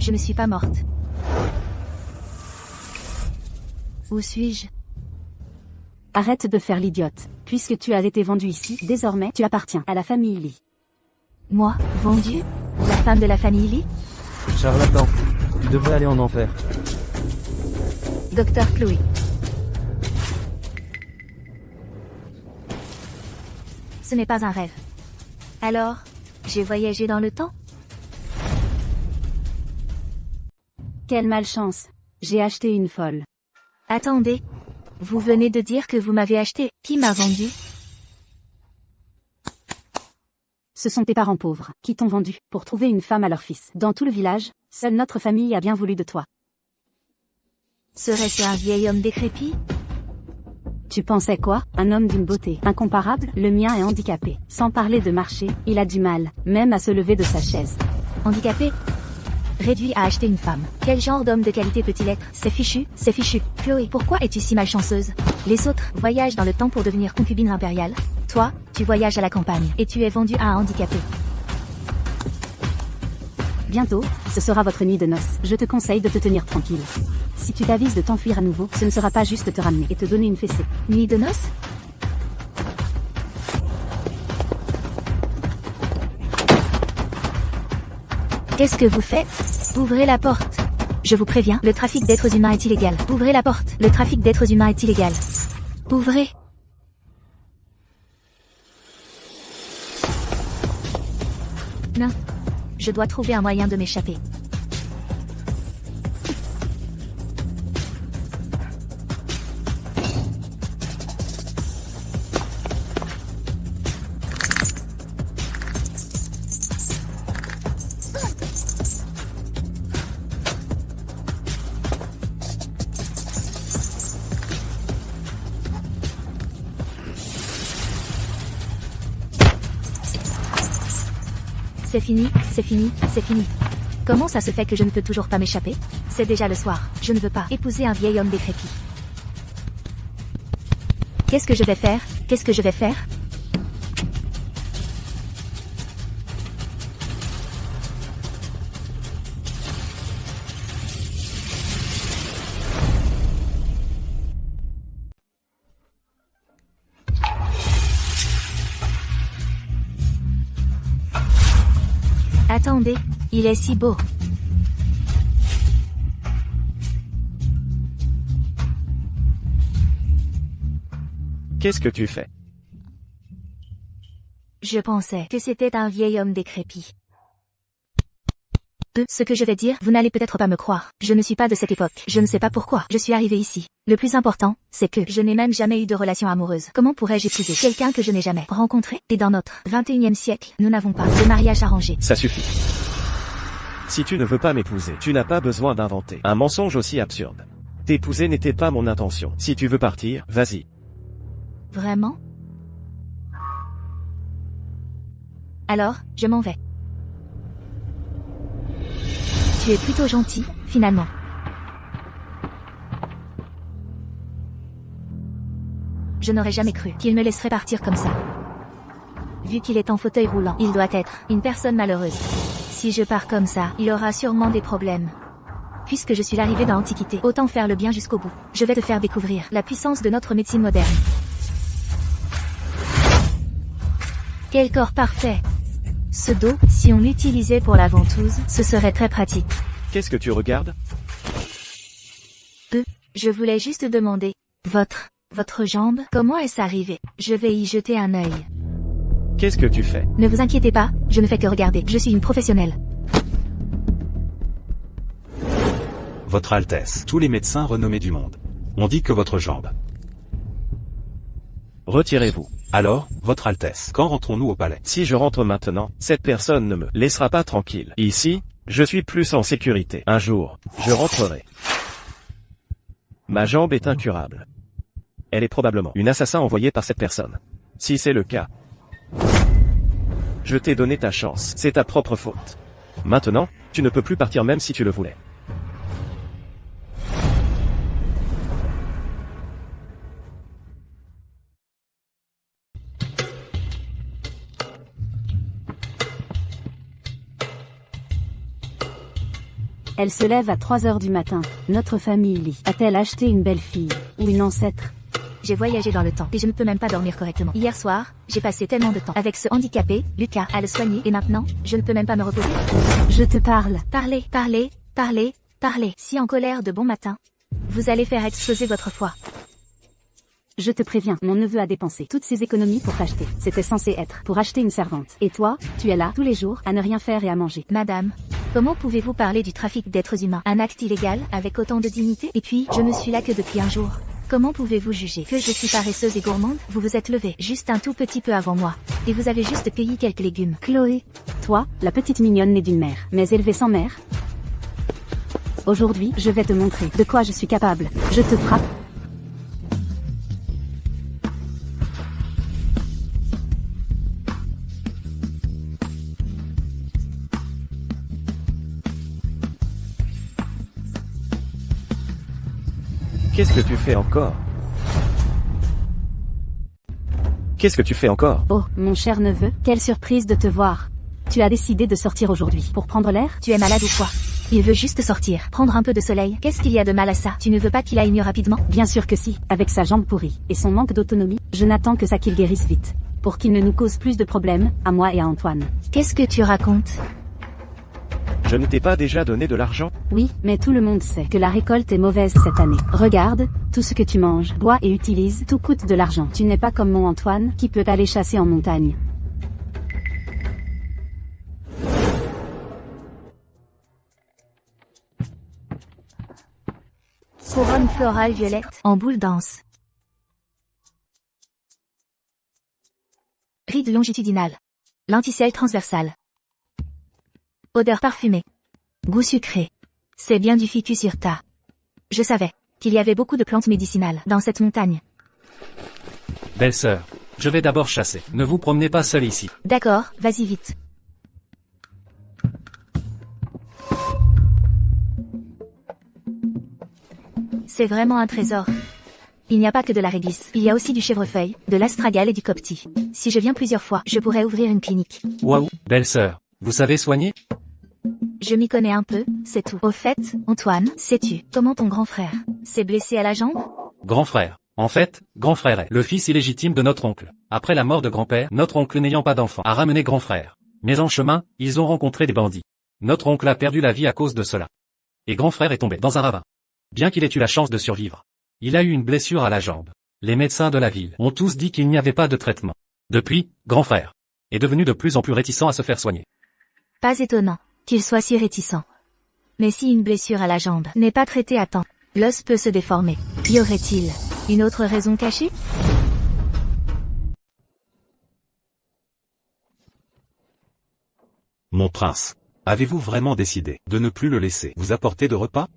Je ne suis pas morte. Où suis-je? Arrête de faire l'idiote. Puisque tu as été vendu ici, désormais tu appartiens à la famille Lee. Moi, vendue? La femme de la famille Lee? Charlatan. Tu devrais aller en enfer. Docteur Chloé. Ce n'est pas un rêve. Alors, j'ai voyagé dans le temps? Quelle malchance. J'ai acheté une folle. Attendez. Vous venez de dire que vous m'avez acheté. Qui m'a vendu? Ce sont tes parents pauvres, qui t'ont vendu, pour trouver une femme à leur fils. Dans tout le village, seule notre famille a bien voulu de toi. Serait-ce un vieil homme décrépit? Tu pensais quoi? Un homme d'une beauté incomparable? Le mien est handicapé. Sans parler de marcher, il a du mal, même à se lever de sa chaise. Handicapé? Réduit à acheter une femme. Quel genre d'homme de qualité peut-il être? C'est fichu, c'est fichu. Chloé, pourquoi es-tu si malchanceuse? Les autres voyagent dans le temps pour devenir concubine impériale. Toi, tu voyages à la campagne, et tu es vendue à un handicapé. Bientôt, ce sera votre nuit de noces. Je te conseille de te tenir tranquille. Si tu t'avises de t'enfuir à nouveau, ce ne sera pas juste te ramener et te donner une fessée. Nuit de noces? Qu'est-ce que vous faites? Ouvrez la porte. Je vous préviens, le trafic d'êtres humains est illégal. Ouvrez la porte. Le trafic d'êtres humains est illégal. Ouvrez. Non. Je dois trouver un moyen de m'échapper. C'est fini, c'est fini, c'est fini. Comment ça se fait que je ne peux toujours pas m'échapper? C'est déjà le soir. Je ne veux pas épouser un vieil homme décrépit. Qu'est-ce que je vais faire? Qu'est-ce que je vais faire? Attendez, il est si beau. Qu'est-ce que tu fais? Je pensais que c'était un vieil homme décrépit. Ce que je vais dire, vous n'allez peut-être pas me croire. Je ne suis pas de cette époque. Je ne sais pas pourquoi. Je suis arrivée ici. Le plus important, c'est que je n'ai même jamais eu de relation amoureuse. Comment pourrais-je épouser quelqu'un que je n'ai jamais rencontré? Et dans notre 21e siècle, nous n'avons pas de mariage arrangé. Ça suffit. Si tu ne veux pas m'épouser, tu n'as pas besoin d'inventer un mensonge aussi absurde. T'épouser n'était pas mon intention. Si tu veux partir, vas-y. Vraiment? Alors, je m'en vais. Tu es plutôt gentil, finalement. Je n'aurais jamais cru qu'il me laisserait partir comme ça. Vu qu'il est en fauteuil roulant, il doit être une personne malheureuse. Si je pars comme ça, il aura sûrement des problèmes. Puisque je suis l'arrivée dans l'Antiquité, autant faire le bien jusqu'au bout. Je vais te faire découvrir la puissance de notre médecine moderne. Quel corps parfait! Ce dos, si on l'utilisait pour la ventouse, ce serait très pratique. Qu'est-ce que tu regardes? Je voulais juste demander. Votre jambe, comment est-ce arrivé? Je vais y jeter un œil. Qu'est-ce que tu fais? Ne vous inquiétez pas, je ne fais que regarder. Je suis une professionnelle. Votre Altesse, tous les médecins renommés du monde. On dit que votre jambe. Retirez-vous. Alors, Votre Altesse, quand rentrons-nous au palais? Si je rentre maintenant, cette personne ne me laissera pas tranquille. Ici, je suis plus en sécurité. Un jour, je rentrerai. Ma jambe est incurable. Elle est probablement une assassin envoyée par cette personne. Si c'est le cas, je t'ai donné ta chance. C'est ta propre faute. Maintenant, tu ne peux plus partir même si tu le voulais. Elle se lève à 3 heures du matin. Notre famille lit. A-t-elle acheté une belle-fille ou une ancêtre? J'ai voyagé dans le temps et je ne peux même pas dormir correctement. Hier soir, j'ai passé tellement de temps avec ce handicapé, Lucas, à le soigner et maintenant, je ne peux même pas me reposer. Je te parle. Parlez, parlez, parlez, parlez. Si en colère de bon matin, vous allez faire exploser votre foi. Je te préviens, mon neveu a dépensé toutes ses économies pour t'acheter. C'était censé être pour acheter une servante. Et toi, tu es là, tous les jours, à ne rien faire et à manger. Madame, comment pouvez-vous parler du trafic d'êtres humains? Un acte illégal, avec autant de dignité? Et puis, je ne suis là que depuis un jour. Comment pouvez-vous juger que je suis paresseuse et gourmande? Vous vous êtes levée juste un tout petit peu avant moi. Et vous avez juste cueilli quelques légumes. Chloé, toi, la petite mignonne née d'une mère, mais élevée sans mère. Aujourd'hui, je vais te montrer de quoi je suis capable. Je te frappe. Qu'est-ce que tu fais encore? Qu'est-ce que tu fais encore? Oh, mon cher neveu, quelle surprise de te voir. Tu as décidé de sortir aujourd'hui pour prendre l'air? Tu es malade ou quoi? Il veut juste sortir, prendre un peu de soleil. Qu'est-ce qu'il y a de mal à ça? Tu ne veux pas qu'il aille mieux rapidement? Bien sûr que si. Avec sa jambe pourrie et son manque d'autonomie, je n'attends que ça qu'il guérisse vite. Pour qu'il ne nous cause plus de problèmes, à moi et à Antoine. Qu'est-ce que tu racontes? Je ne t'ai pas déjà donné de l'argent? Oui, mais tout le monde sait que la récolte est mauvaise cette année. Regarde, tout ce que tu manges, bois et utilises, tout coûte de l'argent. Tu n'es pas comme mon Antoine, qui peut aller chasser en montagne. Couronne florale violette, en boule dense. Ride longitudinale. Lenticelle transversale. Odeur parfumée. Goût sucré. C'est bien du ficus hirta. Je savais qu'il y avait beaucoup de plantes médicinales dans cette montagne. Belle-sœur, je vais d'abord chasser. Ne vous promenez pas seul ici. D'accord, vas-y vite. C'est vraiment un trésor. Il n'y a pas que de la réglisse, il y a aussi du chèvrefeuille, de l'astragale et du copti. Si je viens plusieurs fois, je pourrais ouvrir une clinique. Waouh, belle-sœur, vous savez soigner? Je m'y connais un peu, c'est tout. Au fait, Antoine, sais-tu comment ton grand frère s'est blessé à la jambe? Grand frère. En fait, grand frère est le fils illégitime de notre oncle. Après la mort de grand-père, notre oncle n'ayant pas d'enfant a ramené grand frère. Mais en chemin, ils ont rencontré des bandits. Notre oncle a perdu la vie à cause de cela. Et grand frère est tombé dans un ravin. Bien qu'il ait eu la chance de survivre, il a eu une blessure à la jambe. Les médecins de la ville ont tous dit qu'il n'y avait pas de traitement. Depuis, grand frère est devenu de plus en plus réticent à se faire soigner. Pas étonnant qu'il soit si réticent. Mais si une blessure à la jambe n'est pas traitée à temps, l'os peut se déformer. Y aurait-il une autre raison cachée? Mon prince, avez-vous vraiment décidé de ne plus le laisser vous apporter de repas?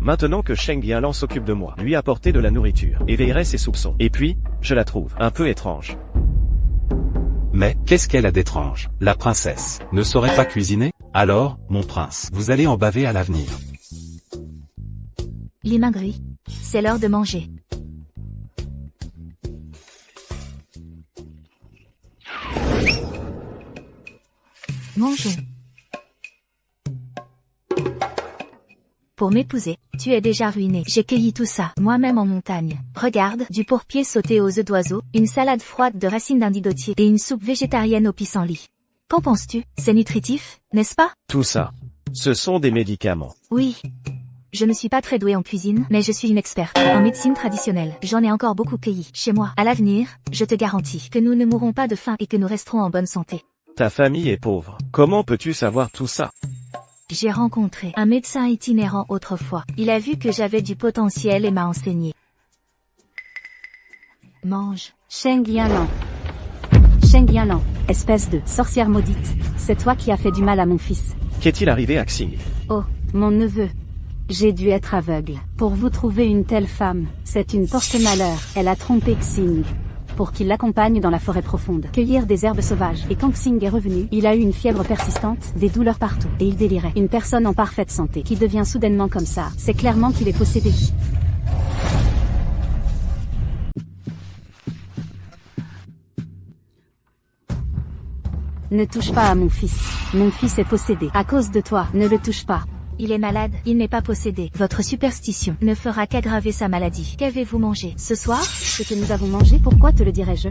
Maintenant que Sheng Yanlan s'occupe de moi, lui apporter de la nourriture, éveillerait ses soupçons. Et puis, je la trouve un peu étrange. Mais, qu'est-ce qu'elle a d'étrange? La princesse ne saurait pas cuisiner? Alors, mon prince, vous allez en baver à l'avenir. Limingri, c'est l'heure de manger. Mangeons. Pour m'épouser, tu es déjà ruiné. J'ai cueilli tout ça, moi-même en montagne. Regarde, du pourpier sauté aux œufs d'oiseau, une salade froide de racines d'indigotier et une soupe végétarienne au pissenlit. Qu'en penses-tu? C'est nutritif, n'est-ce pas? Tout ça, ce sont des médicaments. Oui. Je ne suis pas très douée en cuisine, mais je suis une experte en médecine traditionnelle. J'en ai encore beaucoup cueilli chez moi. À l'avenir, je te garantis que nous ne mourrons pas de faim et que nous resterons en bonne santé. Ta famille est pauvre. Comment peux-tu savoir tout ça? J'ai rencontré un médecin itinérant autrefois. Il a vu que j'avais du potentiel et m'a enseigné. Mange. Sheng Yanlan. Sheng Yanlan, espèce de sorcière maudite. C'est toi qui as fait du mal à mon fils. Qu'est-il arrivé à Xing? Oh, mon neveu. J'ai dû être aveugle. Pour vous trouver une telle femme, c'est une porte-malheur. Elle a trompé Xing pour qu'il l'accompagne dans la forêt profonde, cueillir des herbes sauvages. Et quand Xing est revenu, il a eu une fièvre persistante, des douleurs partout, et il délirait. Une personne en parfaite santé qui devient soudainement comme ça, c'est clairement qu'il est possédé. Ne touche pas à mon fils. Mon fils est possédé. À cause de toi, ne le touche pas. Il est malade, il n'est pas possédé. Votre superstition ne fera qu'aggraver sa maladie. Qu'avez-vous mangé ce soir? Ce que nous avons mangé, pourquoi te le dirais-je?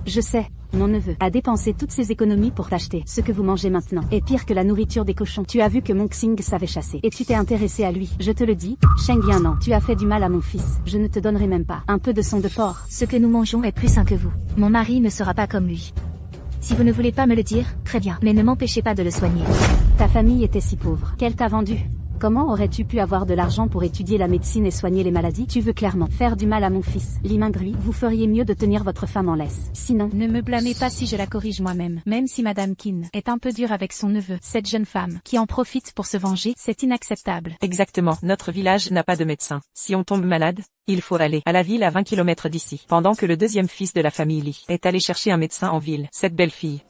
Je sais, mon neveu a dépensé toutes ses économies pour t'acheter. Ce que vous mangez maintenant est pire que la nourriture des cochons. Tu as vu que mon Xing savait chasser. Et tu t'es intéressé à lui. Je te le dis, Sheng Yannan, tu as fait du mal à mon fils. Je ne te donnerai même pas un peu de sang de porc. Ce que nous mangeons est plus sain que vous. Mon mari ne sera pas comme lui. Si vous ne voulez pas me le dire, très bien, mais ne m'empêchez pas de le soigner. Ta famille était si pauvre qu'elle t'a vendu. Comment aurais-tu pu avoir de l'argent pour étudier la médecine et soigner les maladies? Tu veux clairement faire du mal à mon fils. Limingri, vous feriez mieux de tenir votre femme en laisse. Sinon, Ne me blâmez pas si je la corrige moi-même. Même si Madame Qin est un peu dure avec son neveu, cette jeune femme qui en profite pour se venger, c'est inacceptable. Exactement. Notre village n'a pas de médecin. Si on tombe malade, il faut aller à la ville à 20 km d'ici. Pendant que le deuxième fils de la famille Li est allé chercher un médecin en ville. Cette belle fille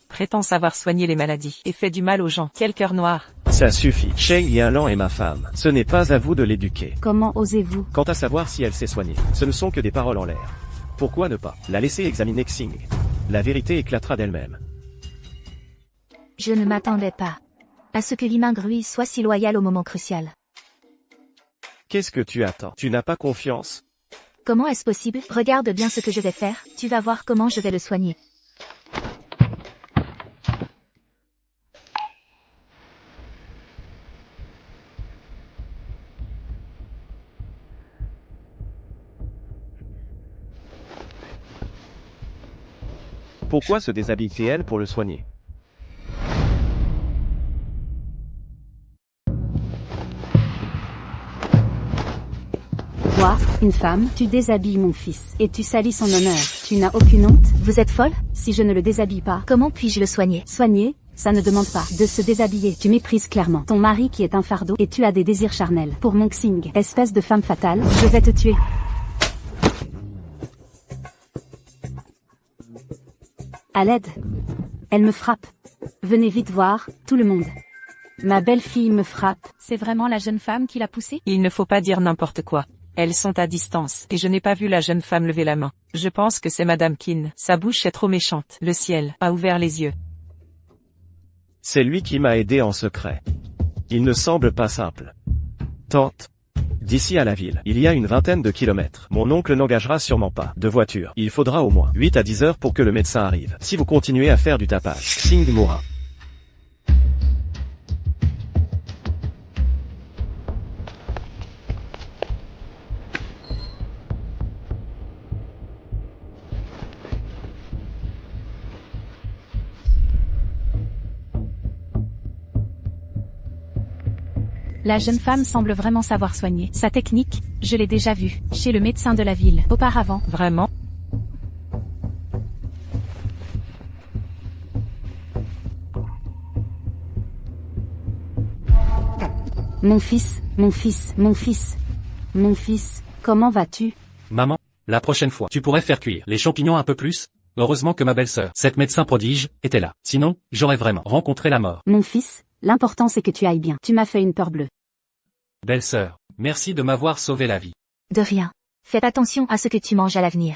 prétend savoir soigner les maladies et fait du mal aux gens. Quel cœur noir. Ça suffit. Sheng Yanlan est ma femme. Ce n'est pas à vous de l'éduquer. comment osez-vous? Quant à savoir si elle s'est soignée, ce ne sont que des paroles en l'air. Pourquoi ne pas la laisser examiner Xing? La vérité éclatera d'elle-même. Je ne m'attendais pas à ce que Limingri soit si loyal au moment crucial. Qu'est-ce que tu attends? Tu n'as pas confiance? Comment est-ce possible? Regarde bien ce que je vais faire, tu vas voir comment je vais le soigner. Pourquoi se déshabille-t-elle pour le soigner? Toi, une femme, tu déshabilles mon fils. Et tu salis son honneur. Tu n'as aucune honte? Vous êtes folle? Si je ne le déshabille pas, Comment puis-je le soigner? soigner, ça ne demande pas de se déshabiller. Tu méprises clairement ton mari qui est un fardeau et tu as des désirs charnels. Pour mon Xing, espèce de femme fatale, je vais te tuer. À l'aide. Elle me frappe. Venez vite voir, tout le monde. Ma belle-fille me frappe. C'est vraiment la jeune femme qui l'a poussée? Il ne faut pas dire n'importe quoi. Elles sont à distance et je n'ai pas vu la jeune femme lever la main. Je pense que c'est Madame Qin. Sa bouche est trop méchante. Le ciel a ouvert les yeux. C'est lui qui m'a aidé en secret. Il ne semble pas simple. Tante. D'ici à la ville, il y a une vingtaine de kilomètres. Mon oncle n'engagera sûrement pas de voiture. Il faudra au moins 8 à 10 heures pour que le médecin arrive. Si vous continuez à faire du tapage, Xing mourra. La jeune femme semble vraiment savoir soigner. Sa technique, je l'ai déjà vue, chez le médecin de la ville, auparavant. Vraiment? Mon fils, mon fils, mon fils. Mon fils, comment vas-tu? Maman, la prochaine fois, tu pourrais faire cuire les champignons un peu plus? Heureusement que ma belle-sœur, cette médecin prodige, était là. Sinon, j'aurais vraiment rencontré la mort. Mon fils, l'important c'est que tu ailles bien. Tu m'as fait une peur bleue. Belle-sœur, merci de m'avoir sauvé la vie. De rien. Fais attention à ce que tu manges à l'avenir.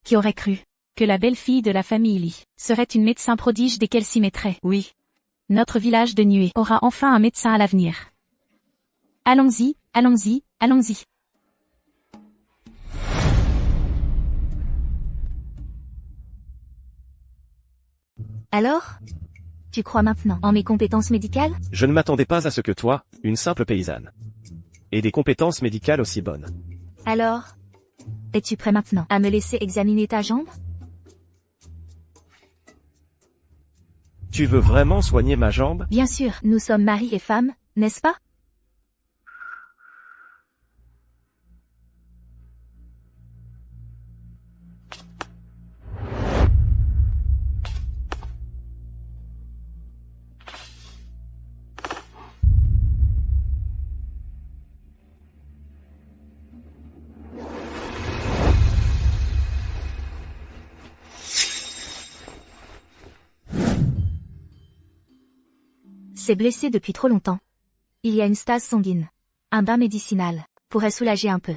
Qui aurait cru que la belle-fille de la famille Li serait une médecin prodige dès qu'elle s'y mettrait? Oui. Notre village de Nuée aura enfin un médecin à l'avenir. Allons-y, allons-y, allons-y. Alors? Tu crois maintenant en mes compétences médicales? Je ne m'attendais pas à ce que toi, une simple paysanne, ait des compétences médicales aussi bonnes. Alors? Es-tu prêt maintenant à me laisser examiner ta jambe? Tu veux vraiment soigner ma jambe? Bien sûr, nous sommes mari et femme, n'est-ce pas? C'est blessé depuis trop longtemps. Il y a une stase sanguine. Un bain médicinal pourrait soulager un peu.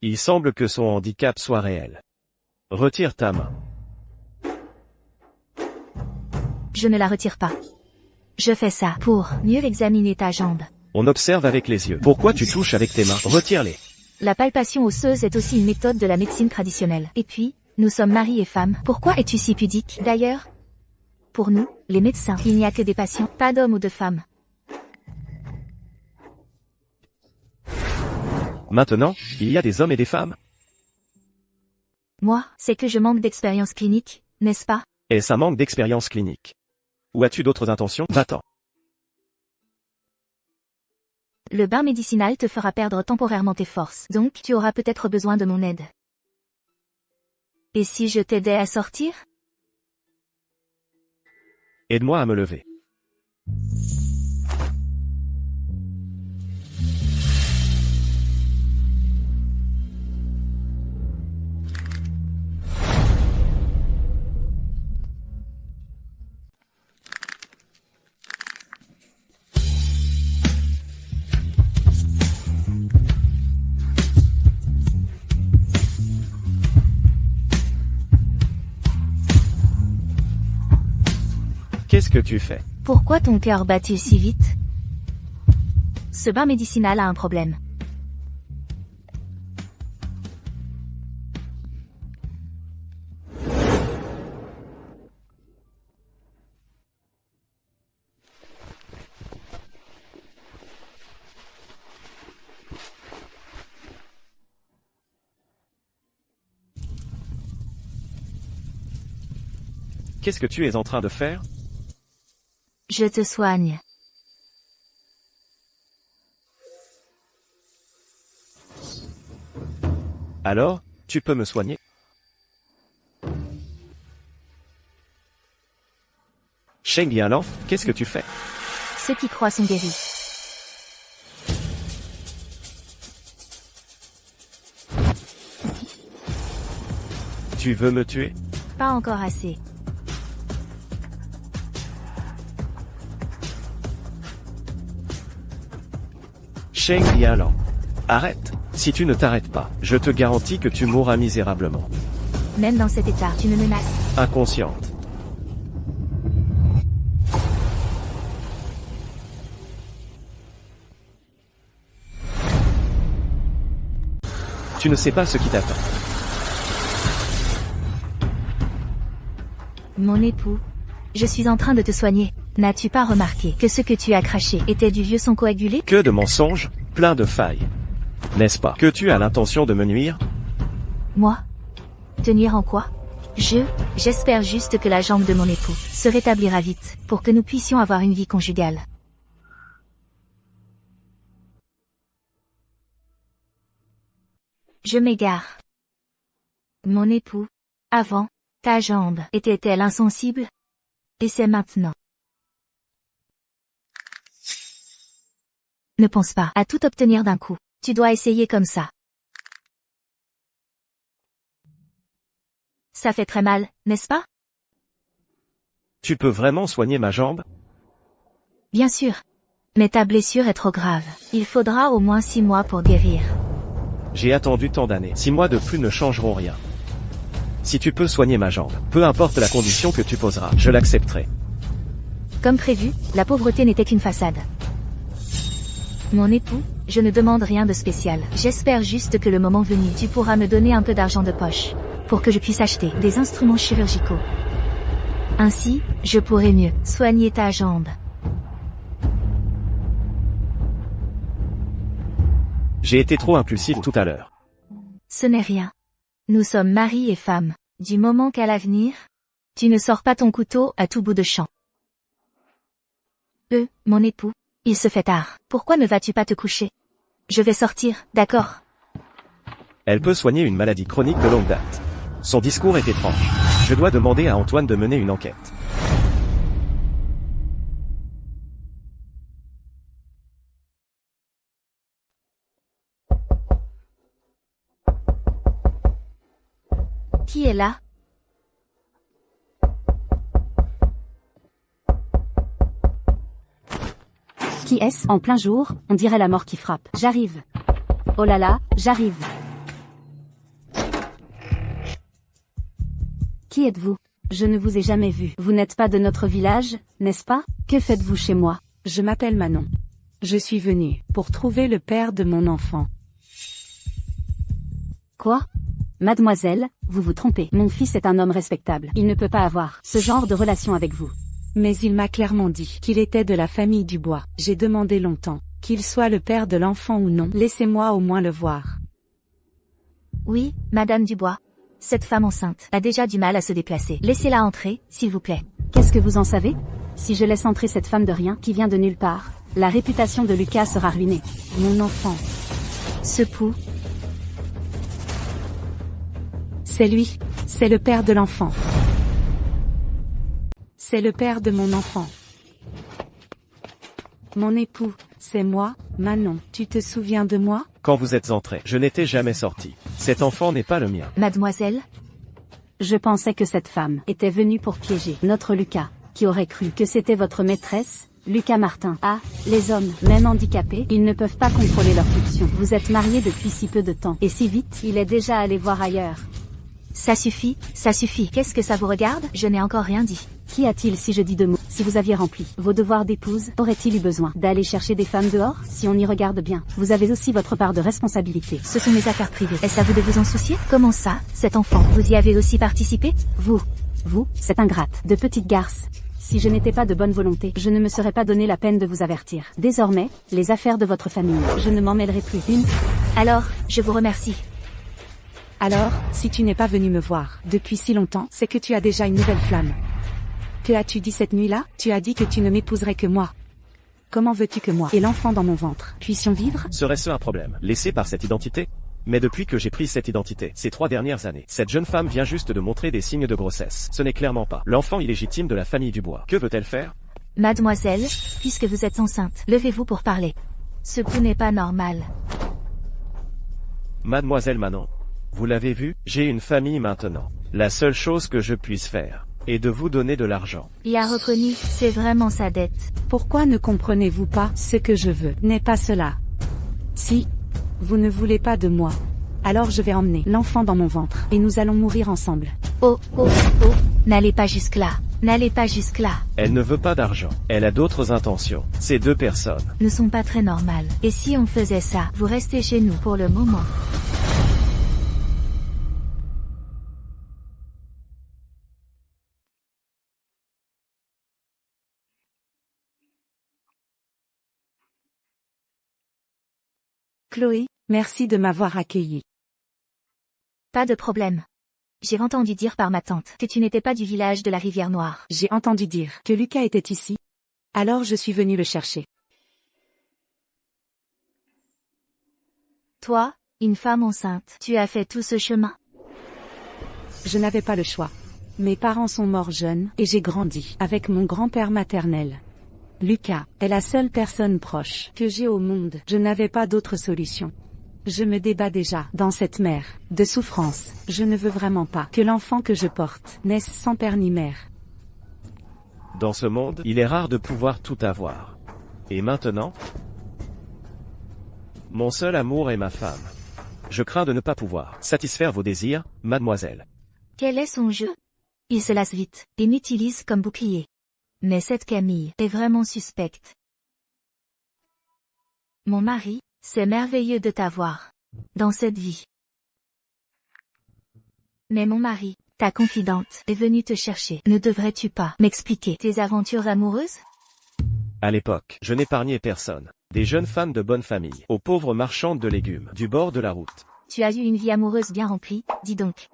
Il semble que son handicap soit réel. Retire ta main. Je ne la retire pas. Je fais ça pour mieux examiner ta jambe. On observe avec les yeux. Pourquoi tu touches avec tes mains? Retire-les. La palpation osseuse est aussi une méthode de la médecine traditionnelle. Et puis, nous sommes mari et femme. Pourquoi es-tu si pudique? D'ailleurs, pour nous, les médecins, il n'y a que des patients, pas d'hommes ou de femmes. Maintenant, il y a des hommes et des femmes? Moi, c'est que je manque d'expérience clinique, n'est-ce pas? Et ça manque d'expérience clinique. Ou as-tu d'autres intentions? Va-t'en. Le bain médicinal te fera perdre temporairement tes forces, donc tu auras peut-être besoin de mon aide. Et si je t'aidais à sortir? Aide-moi à me lever. Qu'est-ce que tu fais? Pourquoi ton cœur bat-il si vite? Ce bain médicinal a un problème. Qu'est-ce que tu es en train de faire? Je te soigne. Alors, tu peux me soigner? Sheng Lialan, qu'est-ce que tu fais? Ceux qui croient sont guéris. Tu veux me tuer? Pas encore assez. Sheng Lialan. Arrête. Si tu ne t'arrêtes pas, je te garantis que tu mourras misérablement. Même dans cet état, tu me menaces. Inconsciente. Tu ne sais pas ce qui t'attend. Mon époux, je suis en train de te soigner. N'as-tu pas remarqué que ce que tu as craché était du vieux sang coagulé? Que de mensonges, plein de failles. N'est-ce pas que tu as l'intention de me nuire? Moi? Te nuire en quoi? J'espère juste que la jambe de mon époux se rétablira vite, pour que nous puissions avoir une vie conjugale. Je m'égare. Mon époux, avant, ta jambe était-elle insensible? Et c'est maintenant. Ne pense pas à tout obtenir d'un coup. Tu dois essayer comme ça. Ça fait très mal, n'est-ce pas? Tu peux vraiment soigner ma jambe? Bien sûr. Mais ta blessure est trop grave. Il faudra au moins 6 mois pour guérir. J'ai attendu tant d'années. 6 mois de plus ne changeront rien. Si tu peux soigner ma jambe, peu importe la condition que tu poseras, je l'accepterai. Comme prévu, la pauvreté n'était qu'une façade. Mon époux, je ne demande rien de spécial. J'espère juste que le moment venu, tu pourras me donner un peu d'argent de poche, pour que je puisse acheter des instruments chirurgicaux. Ainsi, je pourrai mieux soigner ta jambe. J'ai été trop impulsif tout à l'heure. Ce n'est rien. Nous sommes mari et femme. Du moment qu'à l'avenir, tu ne sors pas ton couteau à tout bout de champ. Mon époux, il se fait tard. Pourquoi ne vas-tu pas te coucher? Je vais sortir, d'accord? Elle peut soigner une maladie chronique de longue date. Son discours est étrange. Je dois demander à Antoine de mener une enquête. Qui est là? Qui est-ce? En plein jour, on dirait la mort qui frappe. J'arrive. Oh là là, j'arrive. Qui êtes-vous? Je ne vous ai jamais vu. Vous n'êtes pas de notre village, n'est-ce pas? Que faites-vous chez moi? Je m'appelle Manon. Je suis venue pour trouver le père de mon enfant. Quoi? Mademoiselle, vous vous trompez. Mon fils est un homme respectable. Il ne peut pas avoir ce genre de relation avec vous. Mais il m'a clairement dit qu'il était de la famille Dubois. J'ai demandé longtemps qu'il soit le père de l'enfant ou non. Laissez-moi au moins le voir. Oui, Madame Dubois. Cette femme enceinte a déjà du mal à se déplacer. Laissez-la entrer, s'il vous plaît. Qu'est-ce que vous en savez? Si je laisse entrer cette femme de rien, qui vient de nulle part, la réputation de Lucas sera ruinée. Mon enfant. Ce pouls. C'est lui. C'est le père de l'enfant. C'est le père de mon enfant. Mon époux, c'est moi, Manon. Tu te souviens de moi? Quand vous êtes entré, je n'étais jamais sorti. Cet enfant n'est pas le mien. Mademoiselle? Je pensais que cette femme était venue pour piéger notre Lucas, qui aurait cru que c'était votre maîtresse, Lucas Martin. Ah, les hommes, même handicapés, ils ne peuvent pas contrôler leurs pulsions. Vous êtes mariés depuis si peu de temps, et si vite, il est déjà allé voir ailleurs. Ça suffit, ça suffit. Qu'est-ce que ça vous regarde? Je n'ai encore rien dit. Qu'y a-t-il si je dis 2 mots? Si vous aviez rempli vos devoirs d'épouse, aurait-il eu besoin d'aller chercher des femmes dehors? Si on y regarde bien, vous avez aussi votre part de responsabilité. Ce sont mes affaires privées. Est-ce à vous de vous en soucier? Comment ça, cet enfant? Vous y avez aussi participé? Vous, cette ingrate, de petite garce. Si je n'étais pas de bonne volonté, je ne me serais pas donné la peine de vous avertir. Désormais, les affaires de votre famille, je ne m'en mêlerai plus. Alors, je vous remercie. Alors, si tu n'es pas venu me voir depuis si longtemps, c'est que tu as déjà une nouvelle flamme. Que as-tu dit cette nuit-là? Tu as dit que tu ne m'épouserais que moi. Comment veux-tu que moi et l'enfant dans mon ventre puissions vivre? Serait-ce un problème, laissé par cette identité? Mais depuis que j'ai pris cette identité, ces 3 dernières années, cette jeune femme vient juste de montrer des signes de grossesse. Ce n'est clairement pas l'enfant illégitime de la famille Dubois. Que veut-elle faire? Mademoiselle, puisque vous êtes enceinte, levez-vous pour parler. Ce coup n'est pas normal. Mademoiselle Manon, vous l'avez vu, j'ai une famille maintenant. La seule chose que je puisse faire est de vous donner de l'argent. Il a reconnu, c'est vraiment sa dette. Pourquoi ne comprenez-vous pas? Ce que je veux n'est pas cela. Si vous ne voulez pas de moi, alors je vais emmener l'enfant dans mon ventre et nous allons mourir ensemble. Oh, oh, oh, n'allez pas jusque-là. N'allez pas jusque-là. Elle ne veut pas d'argent. Elle a d'autres intentions. Ces 2 personnes ne sont pas très normales. Et si on faisait ça, vous restez chez nous pour le moment. Chloé, merci de m'avoir accueilli. Pas de problème. J'ai entendu dire par ma tante que tu n'étais pas du village de la Rivière Noire. J'ai entendu dire que Lucas était ici. Alors je suis venue le chercher. Toi, une femme enceinte, tu as fait tout ce chemin? Je n'avais pas le choix. Mes parents sont morts jeunes et j'ai grandi avec mon grand-père maternel. Lucas est la seule personne proche que j'ai au monde. Je n'avais pas d'autre solution. Je me débats déjà dans cette mer de souffrance. Je ne veux vraiment pas que l'enfant que je porte naisse sans père ni mère. Dans ce monde, il est rare de pouvoir tout avoir. Et maintenant? Mon seul amour est ma femme. Je crains de ne pas pouvoir satisfaire vos désirs, mademoiselle. Quel est son jeu? Il se lasse vite et m'utilise comme bouclier. Mais cette Camille est vraiment suspecte. Mon mari, c'est merveilleux de t'avoir dans cette vie. Mais mon mari, ta confidente, est venue te chercher. Ne devrais-tu pas m'expliquer tes aventures amoureuses? À l'époque, je n'épargnais personne. Des jeunes femmes de bonne famille, aux pauvres marchandes de légumes, du bord de la route. Tu as eu une vie amoureuse bien remplie, dis donc.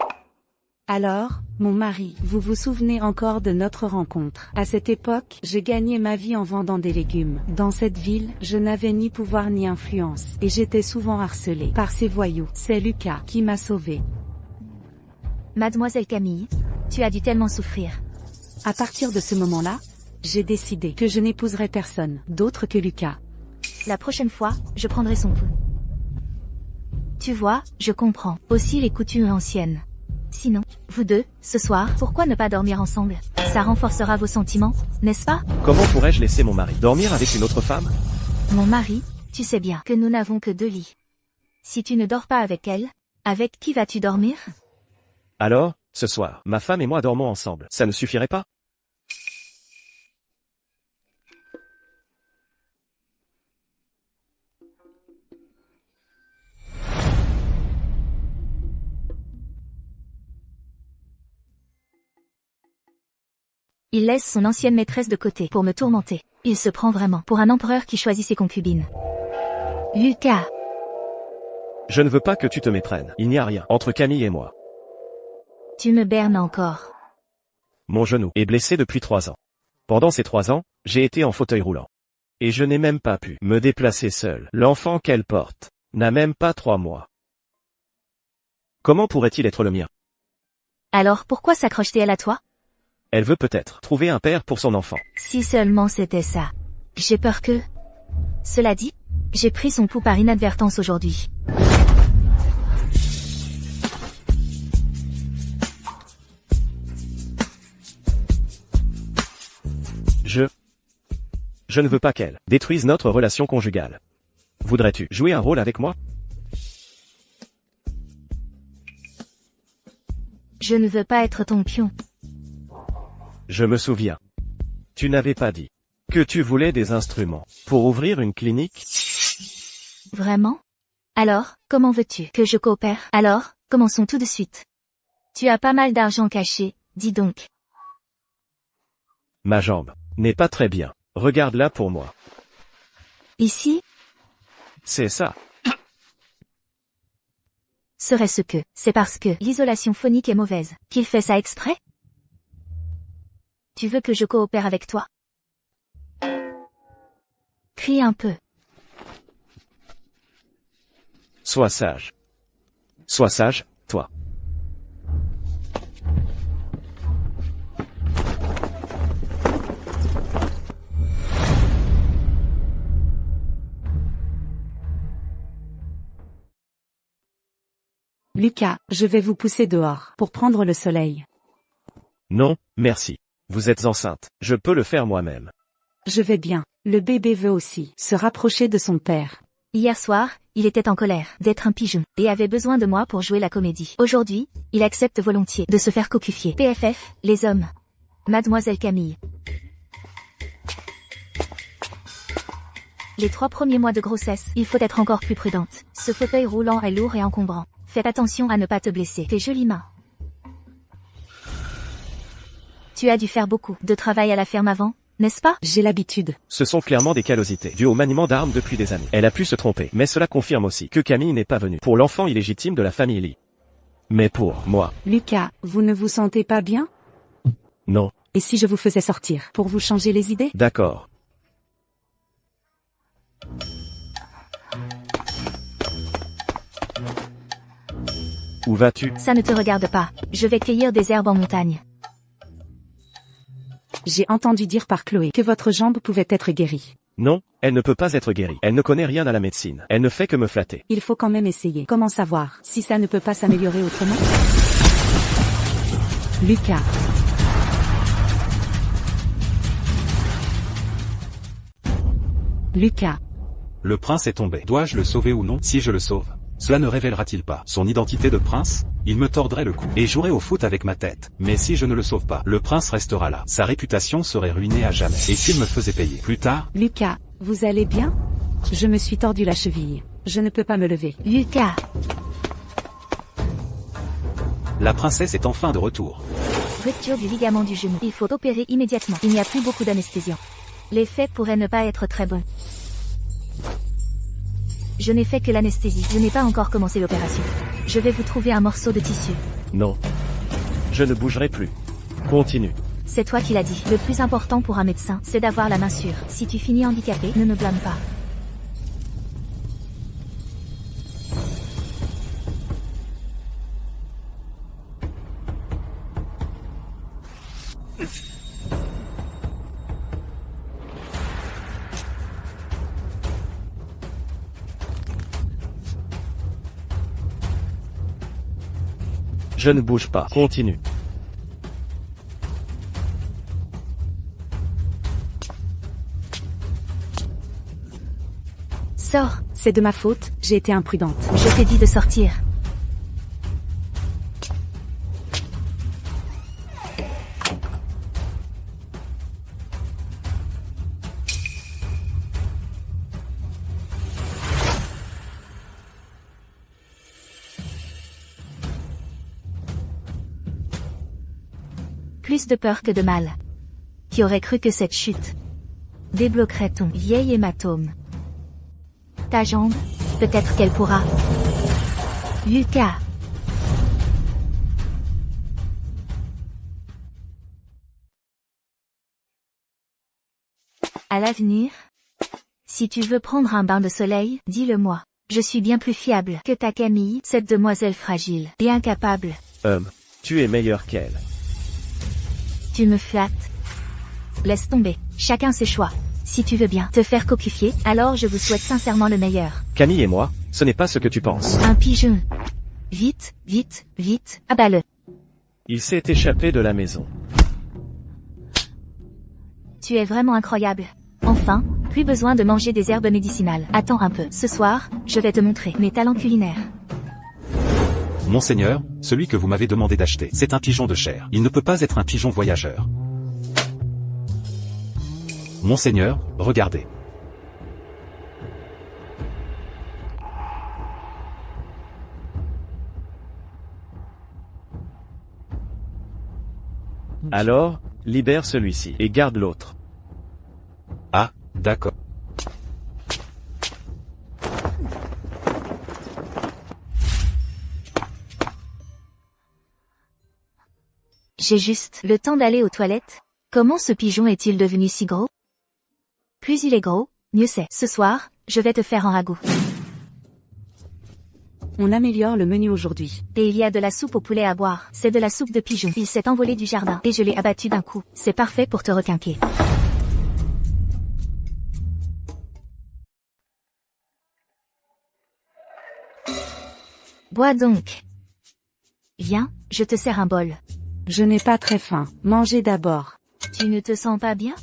Alors, mon mari, vous vous souvenez encore de notre rencontre? À cette époque, je gagnais ma vie en vendant des légumes. Dans cette ville, je n'avais ni pouvoir ni influence, et j'étais souvent harcelée par ces voyous. C'est Lucas qui m'a sauvée. Mademoiselle Camille, tu as dû tellement souffrir. À partir de ce moment-là, j'ai décidé que je n'épouserais personne d'autre que Lucas. La prochaine fois, je prendrai son pouls. Tu vois, je comprends aussi les coutumes anciennes. Sinon, vous deux, ce soir, pourquoi ne pas dormir ensemble? Ça renforcera vos sentiments, n'est-ce pas? Comment pourrais-je laisser mon mari dormir avec une autre femme? Mon mari, tu sais bien que nous n'avons que 2 lits. Si tu ne dors pas avec elle, avec qui vas-tu dormir? Alors, Ce soir, ma femme et moi dormons ensemble. Ça ne suffirait pas? Il laisse son ancienne maîtresse de côté pour me tourmenter. Il se prend vraiment pour un empereur qui choisit ses concubines. Lucas, Je ne veux pas que tu te méprennes. Il n'y a rien entre Camille et moi. tu me bernes encore. Mon genou est blessé depuis 3 ans. Pendant ces 3 ans, j'ai été en fauteuil roulant. Et je n'ai même pas pu me déplacer seul. L'enfant qu'elle porte n'a même pas 3 mois. Comment pourrait-il être le mien? Alors pourquoi s'accroche-t-elle à toi? Elle veut peut-être trouver un père pour son enfant. Si seulement c'était ça. J'ai peur que... Cela dit, j'ai pris son pouls par inadvertance aujourd'hui. Je ne veux pas qu'elle détruise notre relation conjugale. Voudrais-tu jouer un rôle avec moi? Je ne veux pas être ton pion. Je me souviens. Tu n'avais pas dit que tu voulais des instruments pour ouvrir une clinique? Vraiment? Alors, comment veux-tu que je coopère? Alors, commençons tout de suite. Tu as pas mal d'argent caché, dis donc. Ma jambe n'est pas très bien. Regarde-la pour moi. Ici? C'est ça. Serait-ce que c'est parce que l'isolation phonique est mauvaise qu'il fait ça exprès? Tu veux que je coopère avec toi? Crie un peu. Sois sage. Sois sage, toi. Lucas, je vais vous pousser dehors pour prendre le soleil. Non, merci. Vous êtes enceinte. Je peux le faire moi-même. Je vais bien. Le bébé veut aussi se rapprocher de son père. Hier soir, il était en colère d'être un pigeon et avait besoin de moi pour jouer la comédie. Aujourd'hui, il accepte volontiers de se faire cocufier. PFF, les hommes. Mademoiselle Camille. Les 3 premiers mois de grossesse, il faut être encore plus prudente. Ce fauteuil roulant est lourd et encombrant. Faites attention à ne pas te blesser. Tes jolies mains. Tu as dû faire beaucoup de travail à la ferme avant, n'est-ce pas? J'ai l'habitude. Ce sont clairement des callosités dues au maniement d'armes depuis des années. Elle a pu se tromper, mais cela confirme aussi que Camille n'est pas venue pour l'enfant illégitime de la famille Lee. Mais pour moi. Lucas, vous ne vous sentez pas bien? Non. Et si je vous faisais sortir pour vous changer les idées? D'accord. Où vas-tu? Ça ne te regarde pas. Je vais cueillir des herbes en montagne. J'ai entendu dire par Chloé que votre jambe pouvait être guérie. Non, elle ne peut pas être guérie. Elle ne connaît rien à la médecine. Elle ne fait que me flatter. Il faut quand même essayer. Comment savoir si ça ne peut pas s'améliorer autrement? Lucas. Lucas. Le prince est tombé. Dois-je le sauver ou non? Si je le sauve, cela ne révélera-t-il pas son identité de prince? Il me tordrait le cou et jouerait au foot avec ma tête. Mais si je ne le sauve pas, le prince restera là. Sa réputation serait ruinée à jamais. Et s'il me faisait payer plus tard? Lucas, vous allez bien? Je me suis tordu la cheville. Je ne peux pas me lever. Lucas. La princesse est enfin de retour. Rupture du ligament du genou. Il faut opérer immédiatement. Il n'y a plus beaucoup d'anesthésiants. L'effet pourrait ne pas être très bon. Je n'ai fait que l'anesthésie. Je n'ai pas encore commencé l'opération. Je vais vous trouver un morceau de tissu. Non. Je ne bougerai plus. Continue. C'est toi qui l'as dit. Le plus important pour un médecin, c'est d'avoir la main sûre. Si tu finis handicapé, ne me blâme pas. Je ne bouge pas. Continue. Sors. C'est de ma faute, j'ai été imprudente. Je t'ai dit de sortir. Plus de peur que de mal. Qui aurait cru que cette chute débloquerait ton vieil hématome? Ta jambe? Peut-être qu'elle pourra. Lucas. À l'avenir, si tu veux prendre un bain de soleil, dis-le-moi. Je suis bien plus fiable que ta Camille, cette demoiselle fragile, bien capable. Tu es meilleur qu'elle. Tu me flattes. Laisse tomber. Chacun ses choix. Si tu veux bien te faire coquifier, alors je vous souhaite sincèrement le meilleur. Camille et moi, ce n'est pas ce que tu penses. Un pigeon. Vite, vite, vite, abats-le. Il s'est échappé de la maison. Tu es vraiment incroyable. Enfin, plus besoin de manger des herbes médicinales. Attends un peu. Ce soir, je vais te montrer mes talents culinaires. Monseigneur, celui que vous m'avez demandé d'acheter, c'est un pigeon de chair. Il ne peut pas être un pigeon voyageur. Monseigneur, regardez. Alors, libère celui-ci et garde l'autre. Ah, d'accord. J'ai juste le temps d'aller aux toilettes. Comment ce pigeon est-il devenu si gros? Plus il est gros, mieux c'est. Ce soir, je vais te faire un ragoût. On améliore le menu aujourd'hui. Et il y a de la soupe au poulet à boire. C'est de la soupe de pigeon. Il s'est envolé du jardin et je l'ai abattu d'un coup. C'est parfait pour te requinquer. Bois donc. Viens, je te sers un bol. Je n'ai pas très faim. Mangez d'abord. Tu ne te sens pas bien?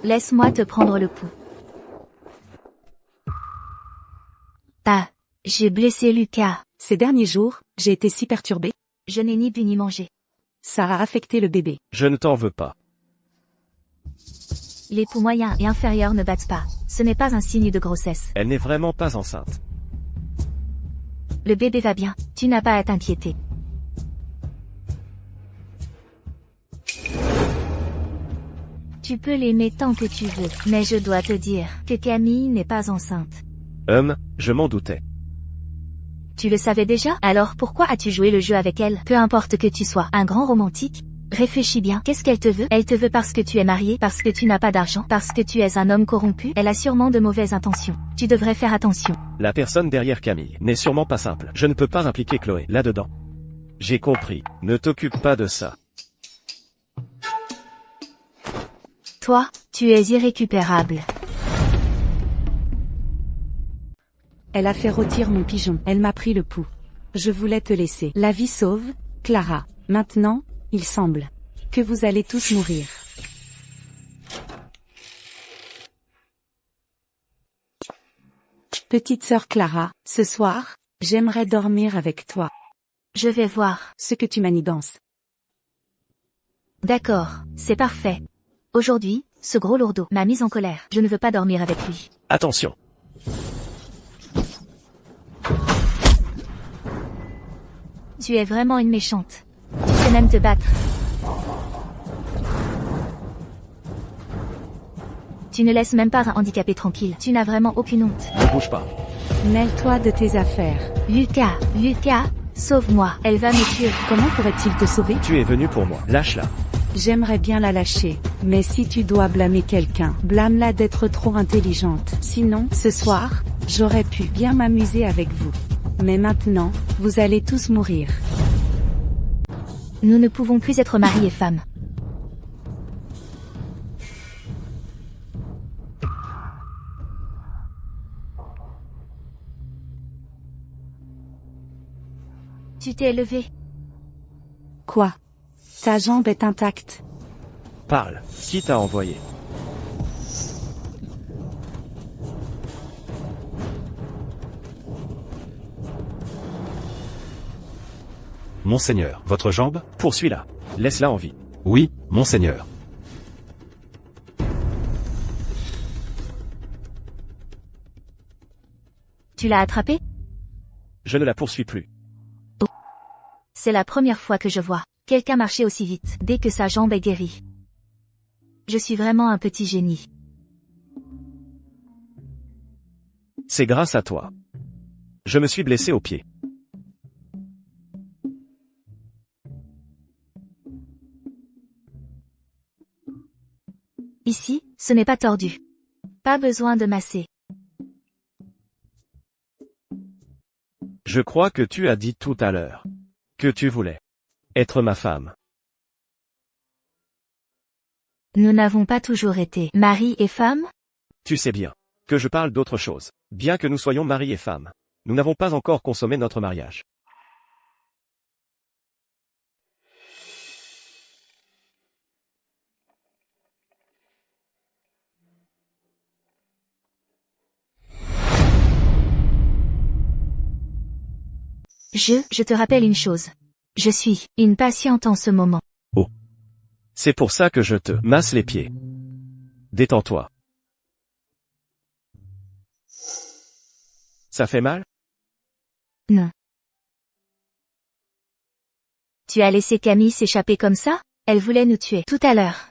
Laisse-moi te prendre le pouls. Ah, j'ai blessé Lucas. Ces derniers jours, j'ai été si perturbée. Je n'ai ni bu ni mangé. Ça a affecté le bébé. Je ne t'en veux pas. Les pouls moyens et inférieurs ne battent pas. Ce n'est pas un signe de grossesse. Elle n'est vraiment pas enceinte. Le bébé va bien. Tu n'as pas à t'inquiéter. Tu peux l'aimer tant que tu veux, mais je dois te dire que Camille n'est pas enceinte. Je m'en doutais. Tu le savais déjà? Alors pourquoi as-tu joué le jeu avec elle? Peu importe que tu sois un grand romantique. Réfléchis bien, qu'est-ce qu'elle te veut? Elle te veut parce que tu es marié, parce que tu n'as pas d'argent, parce que tu es un homme corrompu. Elle a sûrement de mauvaises intentions. Tu devrais faire attention. La personne derrière Camille n'est sûrement pas simple. Je ne peux pas impliquer Chloé là-dedans. J'ai compris. Ne t'occupe pas de ça. Toi, tu es irrécupérable. Elle a fait rôtir mon pigeon. Elle m'a pris le pouls. Je voulais te laisser. La vie sauve, Clara. Maintenant, il semble que vous allez tous mourir. Petite sœur Clara, ce soir, j'aimerais dormir avec toi. Je vais voir ce que tu manigances. D'accord, c'est parfait. Aujourd'hui, ce gros lourdeau m'a mise en colère. Je ne veux pas dormir avec lui. Attention. Tu es vraiment une méchante. Tu sais même te battre. Tu ne laisses même pas un handicapé tranquille. Tu n'as vraiment aucune honte. Ne bouge pas. Mêle-toi de tes affaires. Lucas, sauve-moi. Elle va me tuer. Comment pourrait-il te sauver? Tu es venu pour moi. Lâche-la. J'aimerais bien la lâcher. Mais si tu dois blâmer quelqu'un, blâme-la d'être trop intelligente. Sinon, ce soir, j'aurais pu bien m'amuser avec vous. Mais maintenant, vous allez tous mourir. Nous ne pouvons plus être mari et femme. Tu t'es levé. Quoi? Ta jambe est intacte. Parle. Qui t'a envoyé? Monseigneur, votre jambe? Poursuis-la. Laisse-la en vie. Oui, monseigneur. Tu l'as attrapée? Je ne la poursuis plus. C'est la première fois que je vois Quelqu'un marchait aussi vite dès que sa jambe est guérie. Je suis vraiment un petit génie. C'est grâce à toi. Je me suis blessé au pied. Ici, ce n'est pas tordu. Pas besoin de masser. Je crois que tu as dit tout à l'heure que tu voulais être ma femme. Nous n'avons pas toujours été mari et femme? Tu sais bien que je parle d'autre chose. Bien que nous soyons mari et femme, nous n'avons pas encore consommé notre mariage. Je te rappelle une chose. Je suis une patiente en ce moment. Oh. C'est pour ça que je te masse les pieds. Détends-toi. Ça fait mal? Non. Tu as laissé Camille s'échapper comme ça? Elle voulait nous tuer tout à l'heure.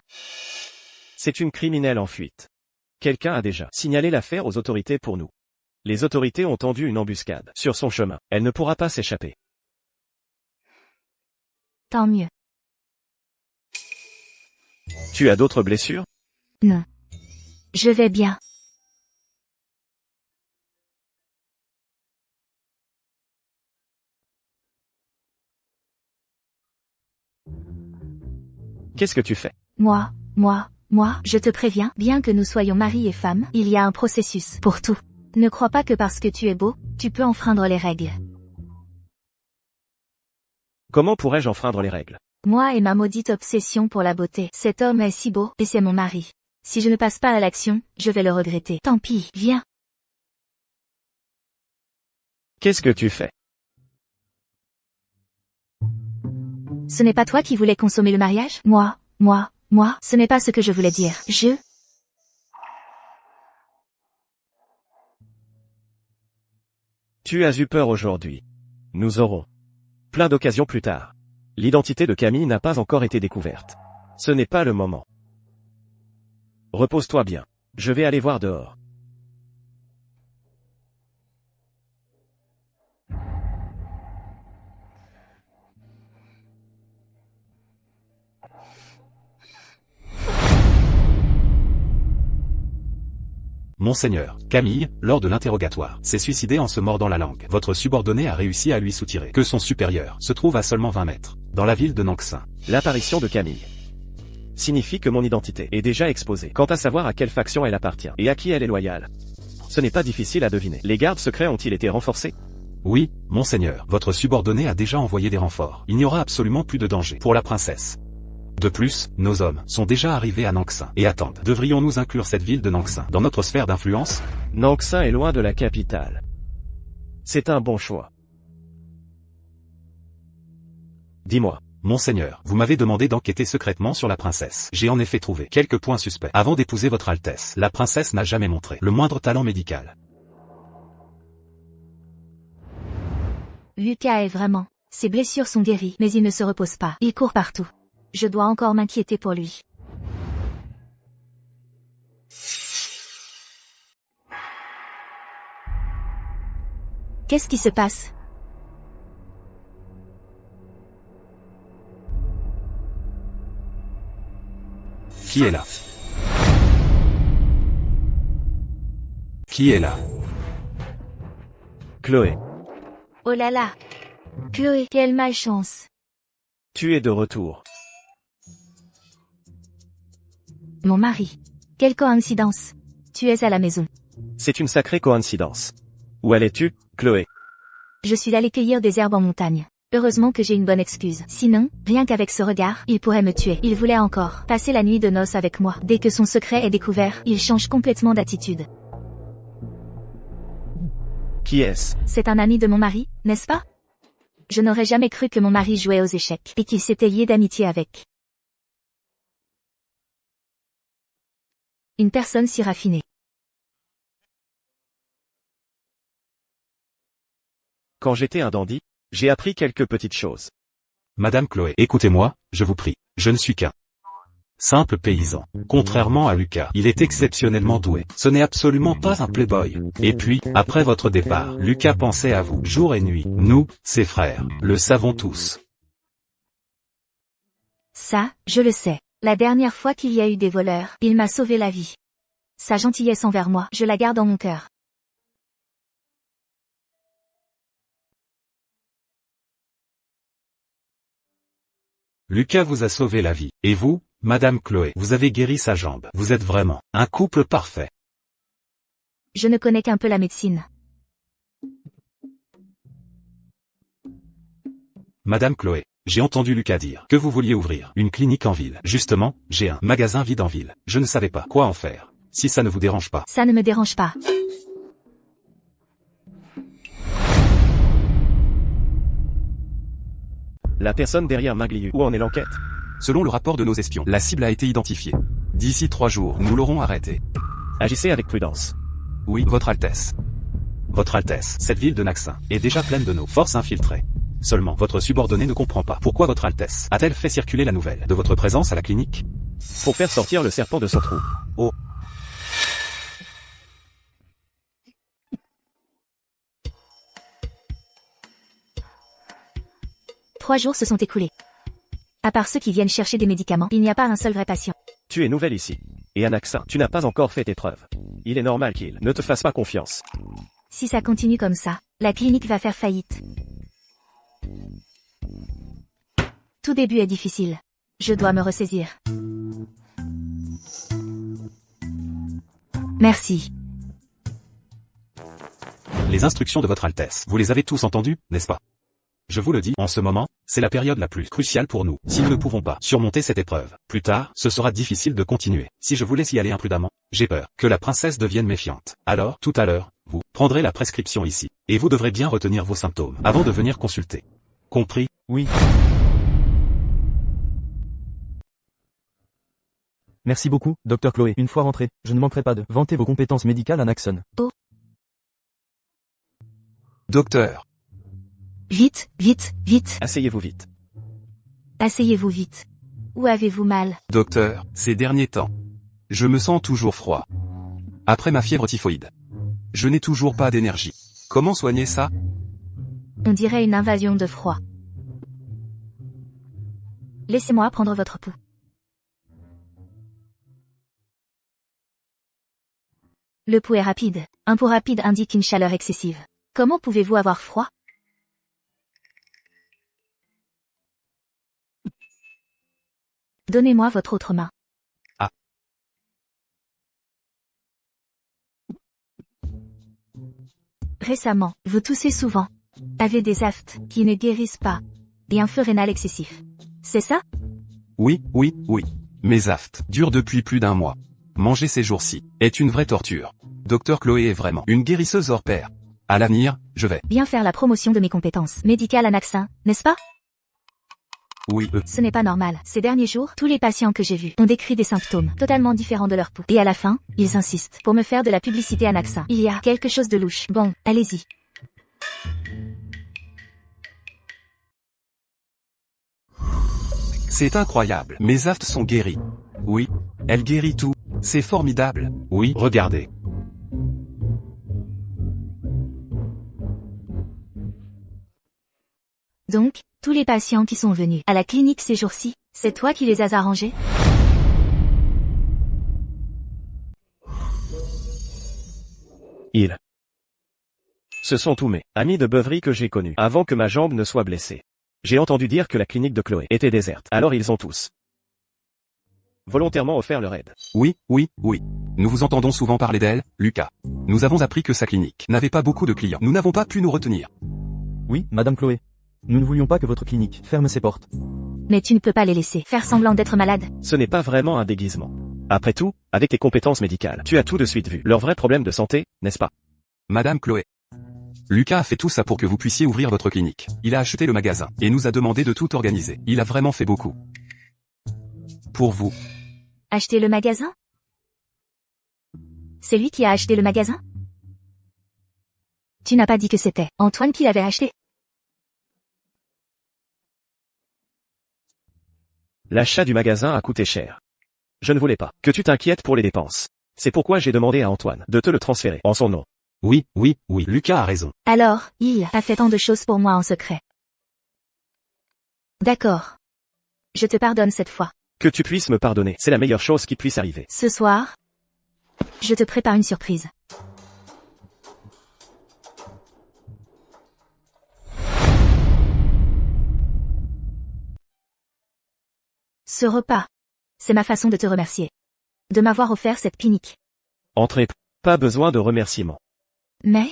C'est une criminelle en fuite. Quelqu'un a déjà signalé l'affaire aux autorités pour nous. Les autorités ont tendu une embuscade sur son chemin. Elle ne pourra pas s'échapper. Tant mieux. Tu as d'autres blessures? Non. Je vais bien. Qu'est-ce que tu fais? Moi, je te préviens, bien que nous soyons mari et femme, il y a un processus pour tout. Ne crois pas que parce que tu es beau, tu peux enfreindre les règles. Comment pourrais-je enfreindre les règles? Moi et ma maudite obsession pour la beauté. Cet homme est si beau, et c'est mon mari. Si je ne passe pas à l'action, je vais le regretter. Tant pis, viens. Qu'est-ce que tu fais? Ce n'est pas toi qui voulais consommer le mariage? Moi, ce n'est pas ce que je voulais dire. Tu as eu peur aujourd'hui. Nous aurons plein d'occasions plus tard. L'identité de Camille n'a pas encore été découverte. Ce n'est pas le moment. Repose-toi bien. Je vais aller voir dehors. Monseigneur, Camille, lors de l'interrogatoire, s'est suicidé en se mordant la langue. Votre subordonné a réussi à lui soutirer que son supérieur se trouve à seulement 20 mètres, dans la ville de Nanksin. L'apparition de Camille signifie que mon identité est déjà exposée. Quant à savoir à quelle faction elle appartient et à qui elle est loyale, ce n'est pas difficile à deviner. Les gardes secrets ont-ils été renforcés? Oui, Monseigneur, votre subordonné a déjà envoyé des renforts. Il n'y aura absolument plus de danger pour la princesse. De plus, nos hommes sont déjà arrivés à Nanksin et attendent. Devrions-nous inclure cette ville de Nanksin dans notre sphère d'influence? Nanksin est loin de la capitale. C'est un bon choix. Dis-moi. Monseigneur, vous m'avez demandé d'enquêter secrètement sur la princesse. J'ai en effet trouvé quelques points suspects. Avant d'épouser votre Altesse, la princesse n'a jamais montré le moindre talent médical. Lucas est vraiment. Ses blessures sont guéries, mais il ne se repose pas. Il court partout. Je dois encore m'inquiéter pour lui. Qu'est-ce qui se passe? Qui est là? Qui est là? Chloé, Oh là là! Chloé, quelle malchance! tu es de retour. Mon mari. Quelle coïncidence! Tu es à la maison. C'est une sacrée coïncidence. Où allais-tu, Chloé? Je suis allée cueillir des herbes en montagne. Heureusement que j'ai une bonne excuse. Sinon, rien qu'avec ce regard, il pourrait me tuer. Il voulait encore passer la nuit de noces avec moi. Dès que son secret est découvert, il change complètement d'attitude. Qui est-ce? C'est un ami de mon mari, n'est-ce pas? Je n'aurais jamais cru que mon mari jouait aux échecs, et qu'il s'était lié d'amitié avec une personne si raffinée. Quand j'étais un dandy, j'ai appris quelques petites choses. Madame Chloé, écoutez-moi, je vous prie, je ne suis qu'un simple paysan. Contrairement à Lucas, il est exceptionnellement doué. Ce n'est absolument pas un playboy. Et puis, après votre départ, Lucas pensait à vous, jour et nuit. Nous, ses frères, le savons tous. Ça, je le sais. La dernière fois qu'il y a eu des voleurs, il m'a sauvé la vie. Sa gentillesse envers moi, je la garde dans mon cœur. Lucas vous a sauvé la vie. Et vous, Madame Chloé, vous avez guéri sa jambe. Vous êtes vraiment un couple parfait. Je ne connais qu'un peu la médecine. Madame Chloé, j'ai entendu Lucas dire que vous vouliez ouvrir une clinique en ville. Justement, j'ai un magasin vide en ville. Je ne savais pas quoi en faire. Si ça ne vous dérange pas. Ça ne me dérange pas. La personne derrière Magliu, où en est l'enquête? Selon le rapport de nos espions, la cible a été identifiée. D'ici 3 jours, nous l'aurons arrêté. Agissez avec prudence. Oui, Votre Altesse. Votre Altesse, cette ville de Naxin est déjà pleine de nos forces infiltrées. Seulement, votre subordonné ne comprend pas pourquoi Votre Altesse a-t-elle fait circuler la nouvelle de votre présence à la clinique? Pour faire sortir le serpent de son trou. Oh. Trois jours se sont écoulés. À part ceux qui viennent chercher des médicaments, il n'y a pas un seul vrai patient. Tu es nouvelle ici. Et à Naxin, tu n'as pas encore fait tes preuves. Il est normal qu'il ne te fasse pas confiance. Si ça continue comme ça, la clinique va faire faillite. Tout début est difficile. Je dois me ressaisir. Merci. Les instructions de Votre Altesse, vous les avez tous entendues, n'est-ce pas? Je vous le dis, en ce moment, c'est la période la plus cruciale pour nous. Si nous ne pouvons pas surmonter cette épreuve, plus tard, ce sera difficile de continuer. Si je vous laisse y aller imprudemment, j'ai peur que la princesse devienne méfiante. Alors, tout à l'heure, vous prendrez la prescription ici. Et vous devrez bien retenir vos symptômes avant de venir consulter. Compris? Oui. Merci beaucoup, Dr Chloé. Une fois rentré, je ne manquerai pas de vanter vos compétences médicales à Naxon. Oh. Docteur. Vite, vite, vite. Asseyez-vous vite. Asseyez-vous vite. Où avez-vous mal? Docteur, ces derniers temps, je me sens toujours froid. Après ma fièvre typhoïde. Je n'ai toujours pas d'énergie. Comment soigner ça? On dirait une invasion de froid. Laissez-moi prendre votre pouls. Le pouls est rapide. Un pouls rapide indique une chaleur excessive. Comment pouvez-vous avoir froid? Donnez-moi votre autre main. Ah. Récemment, vous toussez souvent. Avez des aftes qui ne guérissent pas. Et un feu rénal excessif. C'est ça? Oui. Mes aftes durent depuis plus d'1 mois. Manger ces jours-ci est une vraie torture. Docteur Chloé est vraiment une guérisseuse hors pair. À l'avenir, je vais bien faire la promotion de mes compétences médicales à Naxin, n'est-ce pas? Oui. Ce n'est pas normal. Ces derniers jours, tous les patients que j'ai vus ont décrit des symptômes totalement différents de leur pouls. Et à la fin, ils insistent pour me faire de la publicité à Naxin. Il y a quelque chose de louche. Bon, allez-y. C'est incroyable. Mes aftes sont guéris. Oui. Elle guérit tout. C'est formidable. Oui, regardez. Donc, tous les patients qui sont venus à la clinique ces jours-ci, c'est toi qui les as arrangés? Ce sont tous mes amis de beuverie que j'ai connus avant que ma jambe ne soit blessée. J'ai entendu dire que la clinique de Chloé était déserte. Alors ils ont tous volontairement offert leur aide. Oui. Nous vous entendons souvent parler d'elle, Lucas. Nous avons appris que sa clinique n'avait pas beaucoup de clients. Nous n'avons pas pu nous retenir. Oui, Madame Chloé. Nous ne voulions pas que votre clinique ferme ses portes. Mais tu ne peux pas les laisser faire semblant d'être malade. Ce n'est pas vraiment un déguisement. Après tout, avec tes compétences médicales, tu as tout de suite vu leur vrai problème de santé, n'est-ce pas? Madame Chloé. Lucas a fait tout ça pour que vous puissiez ouvrir votre clinique. Il a acheté le magasin et nous a demandé de tout organiser. Il a vraiment fait beaucoup. Pour vous. Acheter le magasin? C'est lui qui a acheté le magasin? Tu n'as pas dit que c'était Antoine qui l'avait acheté? L'achat du magasin a coûté cher. Je ne voulais pas que tu t'inquiètes pour les dépenses. C'est pourquoi j'ai demandé à Antoine de te le transférer en son nom. Oui, Lucas a raison. Alors, il a fait tant de choses pour moi en secret. D'accord. Je te pardonne cette fois. Que tu puisses me pardonner, c'est la meilleure chose qui puisse arriver. Ce soir, je te prépare une surprise. Ce repas, c'est ma façon de te remercier. De m'avoir offert cette clinique. Entrez, pas besoin de remerciements. Mais,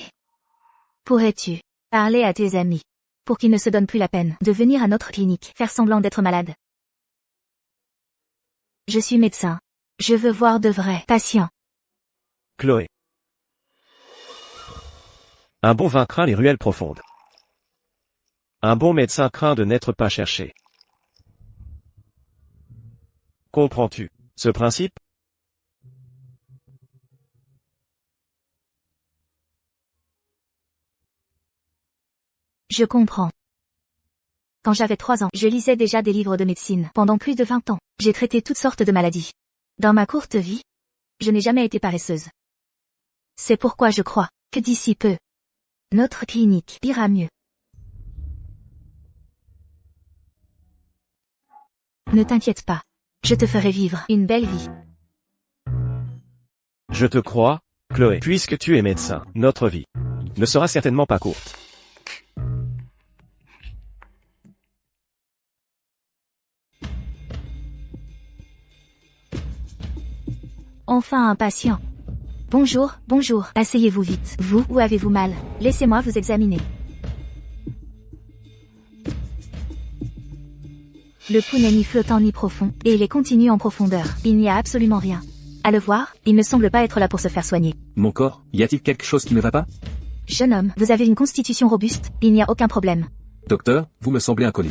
pourrais-tu parler à tes amis pour qu'ils ne se donnent plus la peine de venir à notre clinique faire semblant d'être malade? Je suis médecin. Je veux voir de vrais patients. Chloé. Un bon vin craint les ruelles profondes. Un bon médecin craint de n'être pas cherché. Comprends-tu ce principe? Je comprends. Quand j'avais 3 ans, je lisais déjà des livres de médecine. Pendant plus de 20 ans, j'ai traité toutes sortes de maladies. Dans ma courte vie, je n'ai jamais été paresseuse. C'est pourquoi je crois que d'ici peu, notre clinique ira mieux. Ne t'inquiète pas. Je te ferai vivre une belle vie. Je te crois, Chloé. Puisque tu es médecin, notre vie ne sera certainement pas courte. Enfin un patient. Bonjour, bonjour. Asseyez-vous vite. Vous, où avez-vous mal? Laissez-moi vous examiner. Le pouls n'est ni flottant ni profond, et il est continu en profondeur. Il n'y a absolument rien. À le voir, il ne semble pas être là pour se faire soigner. Mon corps, y a-t-il quelque chose qui ne va pas? Jeune homme, vous avez une constitution robuste, il n'y a aucun problème. Docteur, vous me semblez inconnu.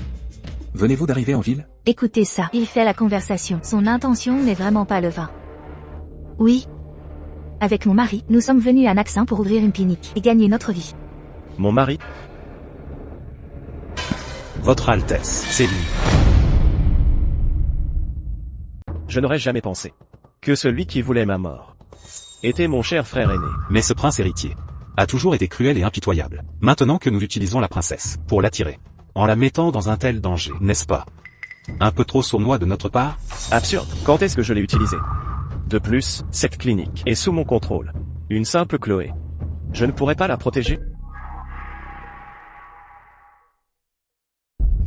Venez-vous d'arriver en ville? Écoutez ça, il fait la conversation. Son intention n'est vraiment pas le vin. Oui. Avec mon mari, nous sommes venus à Naxin pour ouvrir une clinique et gagner notre vie. Mon mari? Votre Altesse, c'est lui. Je n'aurais jamais pensé que celui qui voulait ma mort était mon cher frère aîné. Mais ce prince héritier a toujours été cruel et impitoyable. Maintenant que nous utilisons la princesse pour l'attirer, en la mettant dans un tel danger, n'est-ce pas un peu trop sournois de notre part? Absurde. Quand est-ce que je l'ai utilisé? De plus, cette clinique est sous mon contrôle. Une simple Chloé. Je ne pourrais pas la protéger?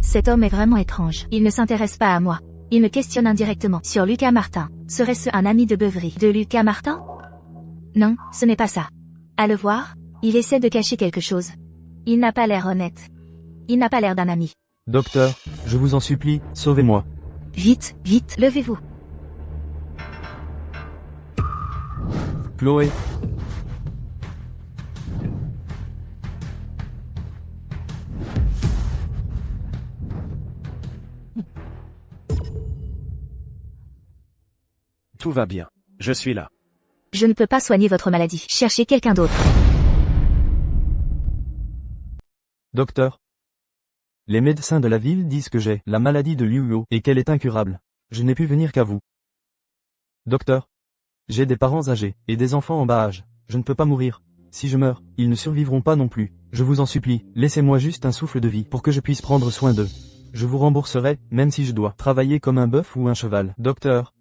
Cet homme est vraiment étrange. Il ne s'intéresse pas à moi. Il me questionne indirectement sur Lucas Martin. Serait-ce un ami de beuverie de Lucas Martin? Non, ce n'est pas ça. À le voir, il essaie de cacher quelque chose. Il n'a pas l'air honnête. Il n'a pas l'air d'un ami. Docteur, je vous en supplie, sauvez-moi. Vite, vite, levez-vous. Chloé. Tout va bien. Je suis là. Je ne peux pas soigner votre maladie. Cherchez quelqu'un d'autre. Docteur. Les médecins de la ville disent que j'ai la maladie de Liu Yo et qu'elle est incurable. Je n'ai pu venir qu'à vous. Docteur. J'ai des parents âgés et des enfants en bas âge. Je ne peux pas mourir. Si je meurs, ils ne survivront pas non plus. Je vous en supplie, laissez-moi juste un souffle de vie pour que je puisse prendre soin d'eux. Je vous rembourserai, même si je dois travailler comme un bœuf ou un cheval. Docteur.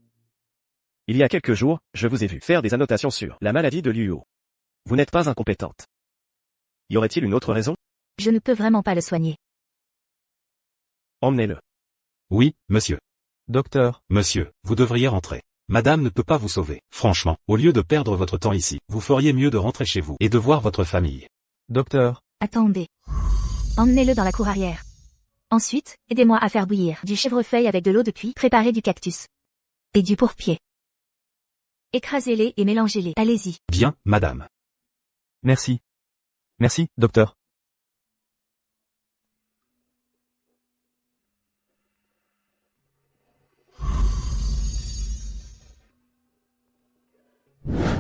Il y a quelques jours, je vous ai vu faire des annotations sur la maladie de Liu Yo. Vous n'êtes pas incompétente. Y aurait-il une autre raison? Je ne peux vraiment pas le soigner. Emmenez-le. Oui, monsieur. Docteur. Monsieur, vous devriez rentrer. Madame ne peut pas vous sauver. Franchement, au lieu de perdre votre temps ici, vous feriez mieux de rentrer chez vous et de voir votre famille. Docteur. Attendez. Emmenez-le dans la cour arrière. Ensuite, aidez-moi à faire bouillir du chèvrefeuille avec de l'eau de cuit, préparez du cactus. Et du pourpier. Écrasez-les et mélangez-les. Allez-y. Bien, madame. Merci. Merci, docteur.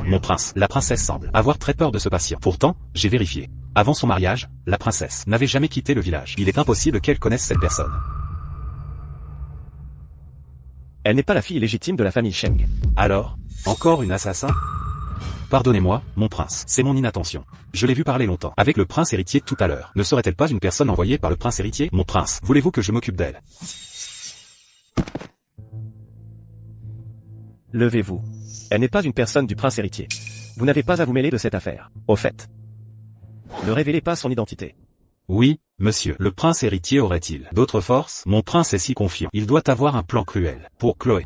Mon prince, la princesse semble avoir très peur de ce patient. Pourtant, j'ai vérifié. Avant son mariage, la princesse n'avait jamais quitté le village. Il est impossible qu'elle connaisse cette personne. Elle n'est pas la fille légitime de la famille Sheng. Alors, encore une assassin? Pardonnez-moi, mon prince, c'est mon inattention. Je l'ai vu parler longtemps avec le prince héritier tout à l'heure. Ne serait-elle pas une personne envoyée par le prince héritier? Mon prince, voulez-vous que je m'occupe d'elle? Levez-vous. Elle n'est pas une personne du prince héritier. Vous n'avez pas à vous mêler de cette affaire. Au fait, ne révélez pas son identité. Oui, monsieur, le prince héritier aurait-il d'autres forces? Mon prince est si confiant. Il doit avoir un plan cruel pour Chloé.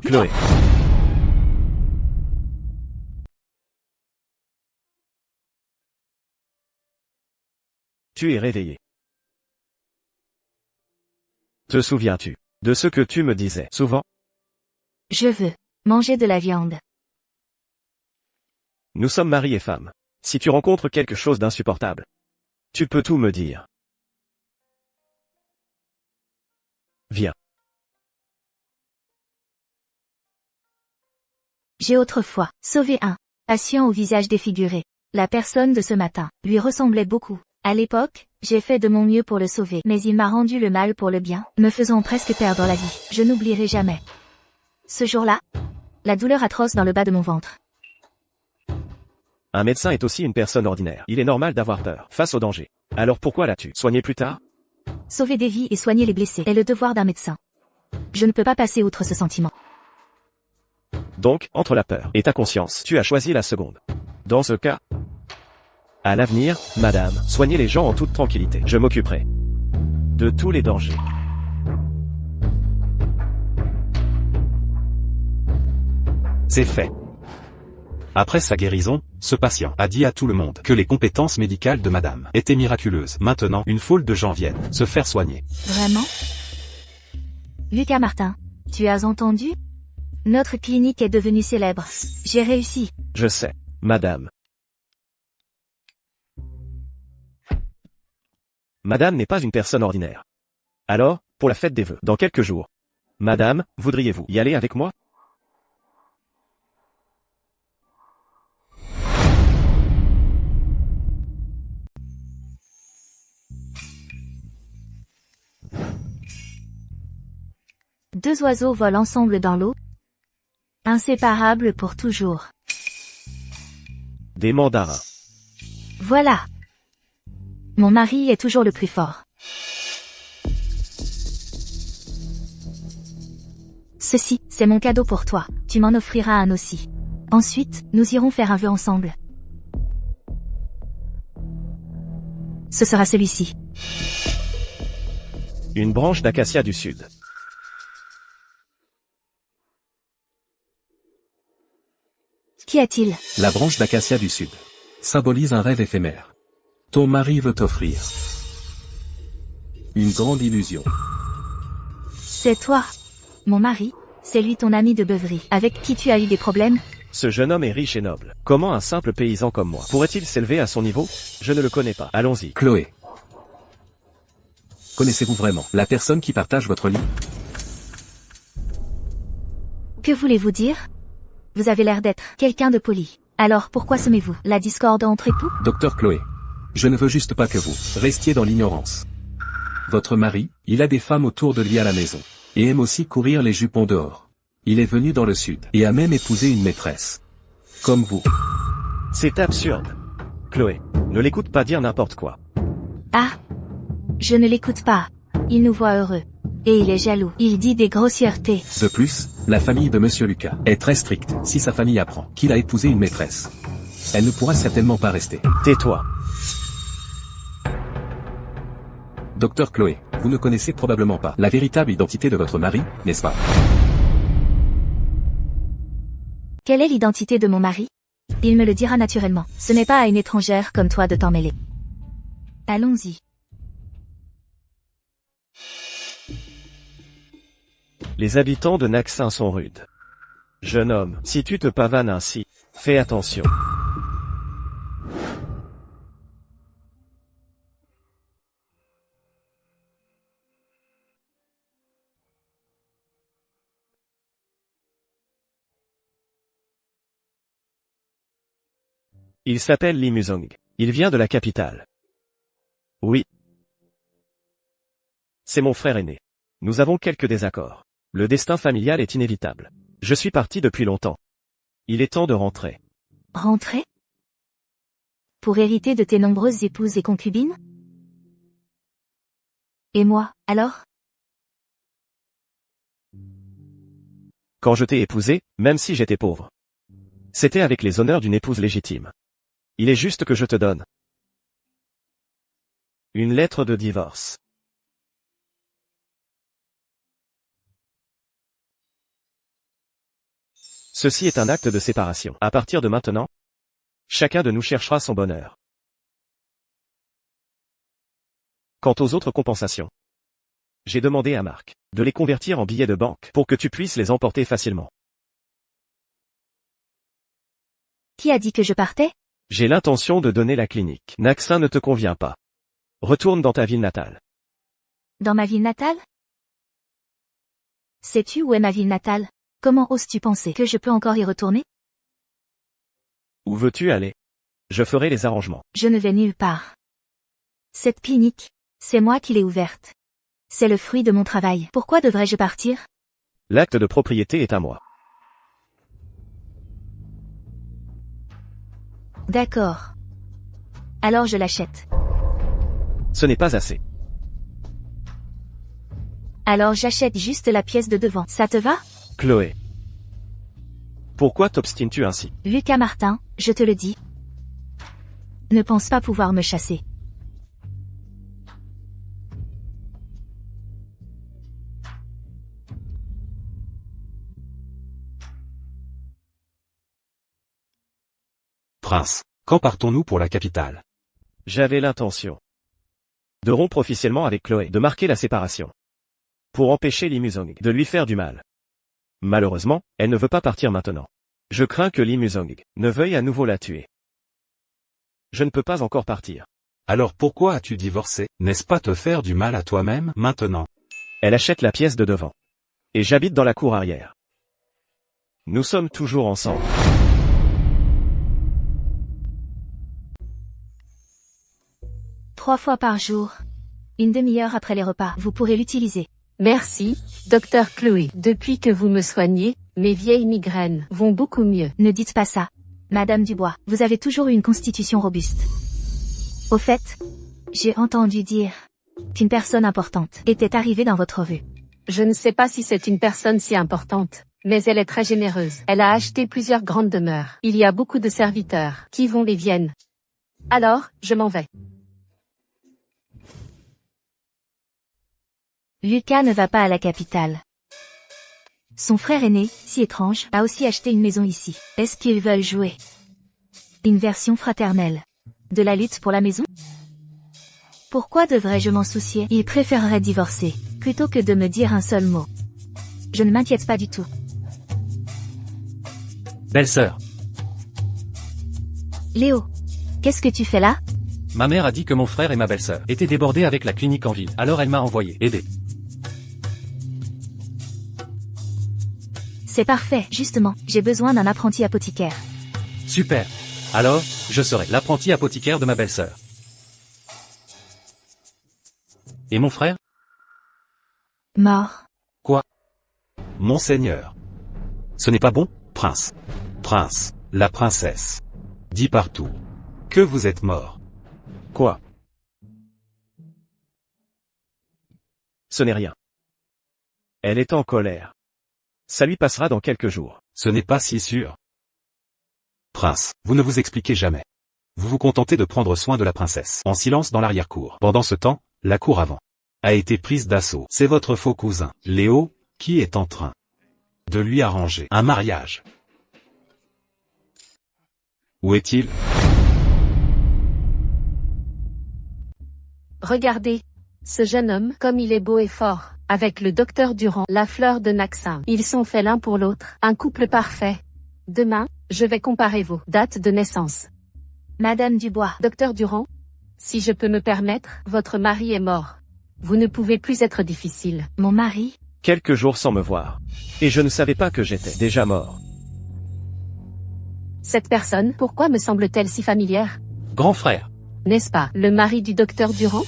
Chloé. Tu es réveillé. Te souviens-tu de ce que tu me disais souvent? Je veux manger de la viande. Nous sommes mari et femme. Si tu rencontres quelque chose d'insupportable, tu peux tout me dire. Viens. J'ai autrefois sauvé un patient au visage défiguré. La personne de ce matin lui ressemblait beaucoup. À l'époque, j'ai fait de mon mieux pour le sauver, mais il m'a rendu le mal pour le bien, me faisant presque perdre la vie. Je n'oublierai jamais. Ce jour-là, la douleur atroce dans le bas de mon ventre. Un médecin est aussi une personne ordinaire. Il est normal d'avoir peur face au danger. Alors pourquoi l'as-tu soigné plus tard? Sauver des vies et soigner les blessés est le devoir d'un médecin. Je ne peux pas passer outre ce sentiment. Donc, entre la peur et ta conscience, tu as choisi la seconde. Dans ce cas, à l'avenir, madame, soignez les gens en toute tranquillité. Je m'occuperai de tous les dangers. C'est fait. Après sa guérison, ce patient a dit à tout le monde que les compétences médicales de madame étaient miraculeuses. Maintenant, une foule de gens viennent se faire soigner. Vraiment? Lucas Martin, tu as entendu? Notre clinique est devenue célèbre. J'ai réussi. Je sais, madame. Madame n'est pas une personne ordinaire. Alors, pour la fête des vœux, dans quelques jours. Madame, voudriez-vous y aller avec moi? Deux oiseaux volent ensemble dans l'eau. Inséparables pour toujours. Des mandarins. Voilà. Mon mari est toujours le plus fort. Ceci, c'est mon cadeau pour toi. Tu m'en offriras un aussi. Ensuite, nous irons faire un vœu ensemble. Ce sera celui-ci. Une branche d'acacia du sud. Qu'y a-t-il? La branche d'acacia du sud symbolise un rêve éphémère. Ton mari veut t'offrir une grande illusion. C'est toi. Mon mari, c'est lui ton ami de beuverie, avec qui tu as eu des problèmes? Ce jeune homme est riche et noble. Comment un simple paysan comme moi pourrait-il s'élever à son niveau? Je ne le connais pas. Allons-y. Chloé. Connaissez-vous vraiment la personne qui partage votre lit? Que voulez-vous dire? Vous avez l'air d'être quelqu'un de poli. Alors pourquoi semez-vous la discorde entre époux? Docteur Chloé. Je ne veux juste pas que vous restiez dans l'ignorance. Votre mari, il a des femmes autour de lui à la maison. Et aime aussi courir les jupons dehors. Il est venu dans le sud, et a même épousé une maîtresse. Comme vous. C'est absurde. Chloé, ne l'écoute pas dire n'importe quoi. Ah. Je ne l'écoute pas. Il nous voit heureux. Et il est jaloux. Il dit des grossièretés. De plus, la famille de Monsieur Lucas est très stricte. Si sa famille apprend qu'il a épousé une maîtresse, elle ne pourra certainement pas rester. Tais-toi. Docteur Chloé, vous ne connaissez probablement pas la véritable identité de votre mari, n'est-ce pas? Quelle est l'identité de mon mari? Il me le dira naturellement. Ce n'est pas à une étrangère comme toi de t'en mêler. Allons-y. Les habitants de Naxin sont rudes. Jeune homme, si tu te pavanes ainsi, fais attention. Il s'appelle Lee Musong. Il vient de la capitale. Oui. C'est mon frère aîné. Nous avons quelques désaccords. Le destin familial est inévitable. Je suis parti depuis longtemps. Il est temps de rentrer. Rentrer? Pour hériter de tes nombreuses épouses et concubines? Et moi, alors? Quand je t'ai épousé, même si j'étais pauvre. C'était avec les honneurs d'une épouse légitime. Il est juste que je te donne une lettre de divorce. Ceci est un acte de séparation. À partir de maintenant, chacun de nous cherchera son bonheur. Quant aux autres compensations, j'ai demandé à Marc de les convertir en billets de banque pour que tu puisses les emporter facilement. Qui a dit que je partais? J'ai l'intention de donner la clinique. Naxin ne te convient pas. Retourne dans ta ville natale. Dans ma ville natale? Sais-tu où est ma ville natale? Comment oses-tu penser que je peux encore y retourner? Où veux-tu aller? Je ferai les arrangements. Je ne vais nulle part. Cette clinique, c'est moi qui l'ai ouverte. C'est le fruit de mon travail. Pourquoi devrais-je partir? L'acte de propriété est à moi. D'accord. Alors je l'achète. Ce n'est pas assez. Alors j'achète juste la pièce de devant. Ça te va? Chloé. Pourquoi t'obstines-tu ainsi? Lucas Martin, je te le dis. Ne pense pas pouvoir me chasser. Prince, quand partons-nous pour la capitale? J'avais l'intention de rompre officiellement avec Chloé, de marquer la séparation, pour empêcher Lee Musong de lui faire du mal. Malheureusement, elle ne veut pas partir maintenant. Je crains que Lee Musong ne veuille à nouveau la tuer. Je ne peux pas encore partir. Alors pourquoi as-tu divorcé? N'est-ce pas te faire du mal à toi-même maintenant? Elle achète la pièce de devant. Et j'habite dans la cour arrière. Nous sommes toujours ensemble. Trois fois par jour. Une demi-heure après les repas, vous pourrez l'utiliser. Merci, docteur Chloé. Depuis que vous me soignez, mes vieilles migraines vont beaucoup mieux. Ne dites pas ça. Madame Dubois, vous avez toujours eu une constitution robuste. Au fait, j'ai entendu dire qu'une personne importante était arrivée dans votre rue. Je ne sais pas si c'est une personne si importante, mais elle est très généreuse. Elle a acheté plusieurs grandes demeures. Il y a beaucoup de serviteurs qui vont et viennent. Alors, je m'en vais. Lucas ne va pas à la capitale. Son frère aîné, si étrange, a aussi acheté une maison ici. Est-ce qu'ils veulent jouer une version fraternelle de la lutte pour la maison? Pourquoi devrais-je m'en soucier? Il préférerait divorcer, plutôt que de me dire un seul mot. Je ne m'inquiète pas du tout. Belle-sœur. Léo, qu'est-ce que tu fais là? Ma mère a dit que mon frère et ma belle-sœur étaient débordés avec la clinique en ville, alors elle m'a envoyé aider. C'est parfait, justement, j'ai besoin d'un apprenti apothicaire. Super. Alors, je serai l'apprenti apothicaire de ma belle-sœur. Et mon frère? Mort. Quoi? Monseigneur. Ce n'est pas bon, prince. Prince, la princesse. Dit partout que vous êtes mort. Quoi? Ce n'est rien. Elle est en colère. Ça lui passera dans quelques jours. Ce n'est pas si sûr. Prince, vous ne vous expliquez jamais. Vous vous contentez de prendre soin de la princesse, en silence dans l'arrière-cour. Pendant ce temps, la cour avant a été prise d'assaut. C'est votre faux cousin, Léo, qui est en train de lui arranger un mariage. Où est-il? Regardez. Ce jeune homme, comme il est beau et fort, avec le docteur Durand, la fleur de Naxin. Ils sont faits l'un pour l'autre, un couple parfait. Demain, je vais comparer vos dates de naissance. Madame Dubois. Docteur Durand, si je peux me permettre, votre mari est mort. Vous ne pouvez plus être difficile. Mon mari? Quelques jours sans me voir. Et je ne savais pas que j'étais déjà mort. Cette personne, pourquoi me semble-t-elle si familière? Grand frère. N'est-ce pas, le mari du docteur Durand?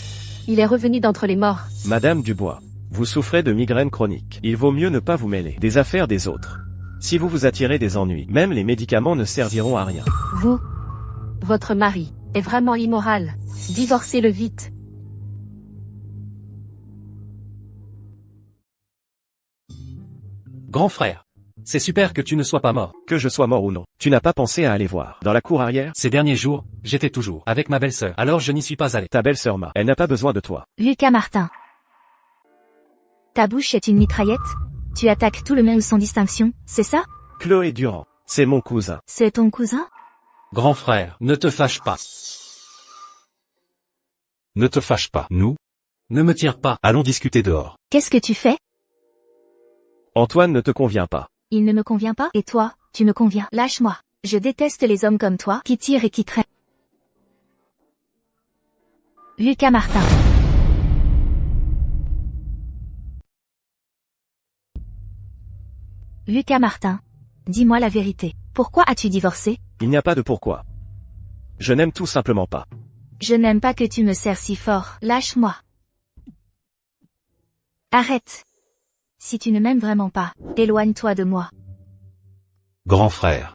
Il est revenu d'entre les morts. Madame Dubois, vous souffrez de migraine chronique. Il vaut mieux ne pas vous mêler des affaires des autres. Si vous vous attirez des ennuis, même les médicaments ne serviront à rien. Vous, votre mari, est vraiment immoral. Divorcez-le vite. Grand frère. C'est super que tu ne sois pas mort. Que je sois mort ou non, tu n'as pas pensé à aller voir. Dans la cour arrière, Ces derniers jours, j'étais toujours avec ma belle-sœur. Alors je n'y suis pas allé. ta belle-sœur Ma, elle n'a pas besoin de toi. Lucas Martin. Ta bouche est une mitraillette? Tu attaques tout le monde sans distinction, c'est ça? Chloé Durand, c'est mon cousin. C'est ton cousin? Grand frère, ne te fâche pas. Ne te fâche pas. Nous, Ne me tire pas. allons discuter dehors. Qu'est-ce que tu fais? Antoine ne te convient pas. Il ne me convient pas, et toi, tu me conviens. Lâche-moi. Je déteste les hommes comme toi, qui tirent et qui traînent. Lucas Martin. Lucas Martin. Dis-moi la vérité. Pourquoi as-tu divorcé? Il n'y a pas de pourquoi. Je n'aime tout simplement pas. Je n'aime pas que tu me serres si fort. Lâche-moi. Arrête. Si tu ne m'aimes vraiment pas, éloigne-toi de moi. Grand frère.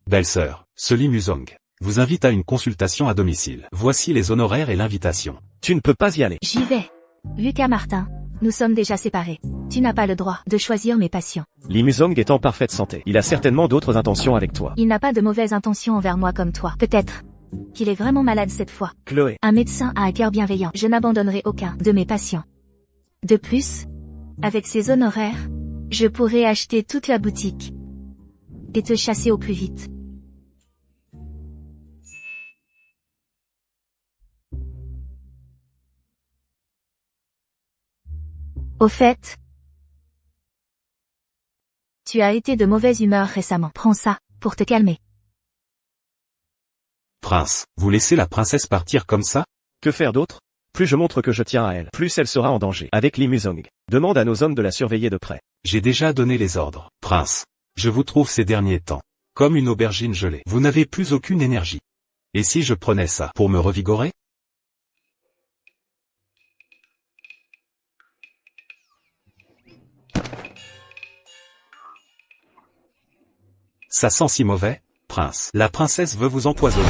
Belle-sœur, ce Lee Musong vous invite à une consultation à domicile. Voici les honoraires et l'invitation. Tu ne peux pas y aller. J'y vais. Lucas Martin. Nous sommes déjà séparés. Tu n'as pas le droit de choisir mes patients. Lee Musong est en parfaite santé. Il a certainement d'autres intentions avec toi. Il n'a pas de mauvaises intentions envers moi comme toi. Peut-être qu'il est vraiment malade cette fois. Chloé, Un médecin a un cœur bienveillant. Je n'abandonnerai aucun de mes patients. De plus, avec ces honoraires, je pourrai acheter toute la boutique et te chasser au plus vite. Au fait, tu as été de mauvaise humeur récemment. Prends ça, pour te calmer. Prince, vous laissez la princesse partir comme ça? que faire d'autre? Plus je montre que je tiens à elle, plus elle sera en danger. Avec Lee Musong, demande à nos hommes de la surveiller de près. J'ai déjà donné les ordres. Prince, je vous trouve ces derniers temps comme une aubergine gelée. Vous n'avez plus aucune énergie. Et si je prenais ça pour me revigorer? Ça sent si mauvais, prince. La princesse veut vous empoisonner.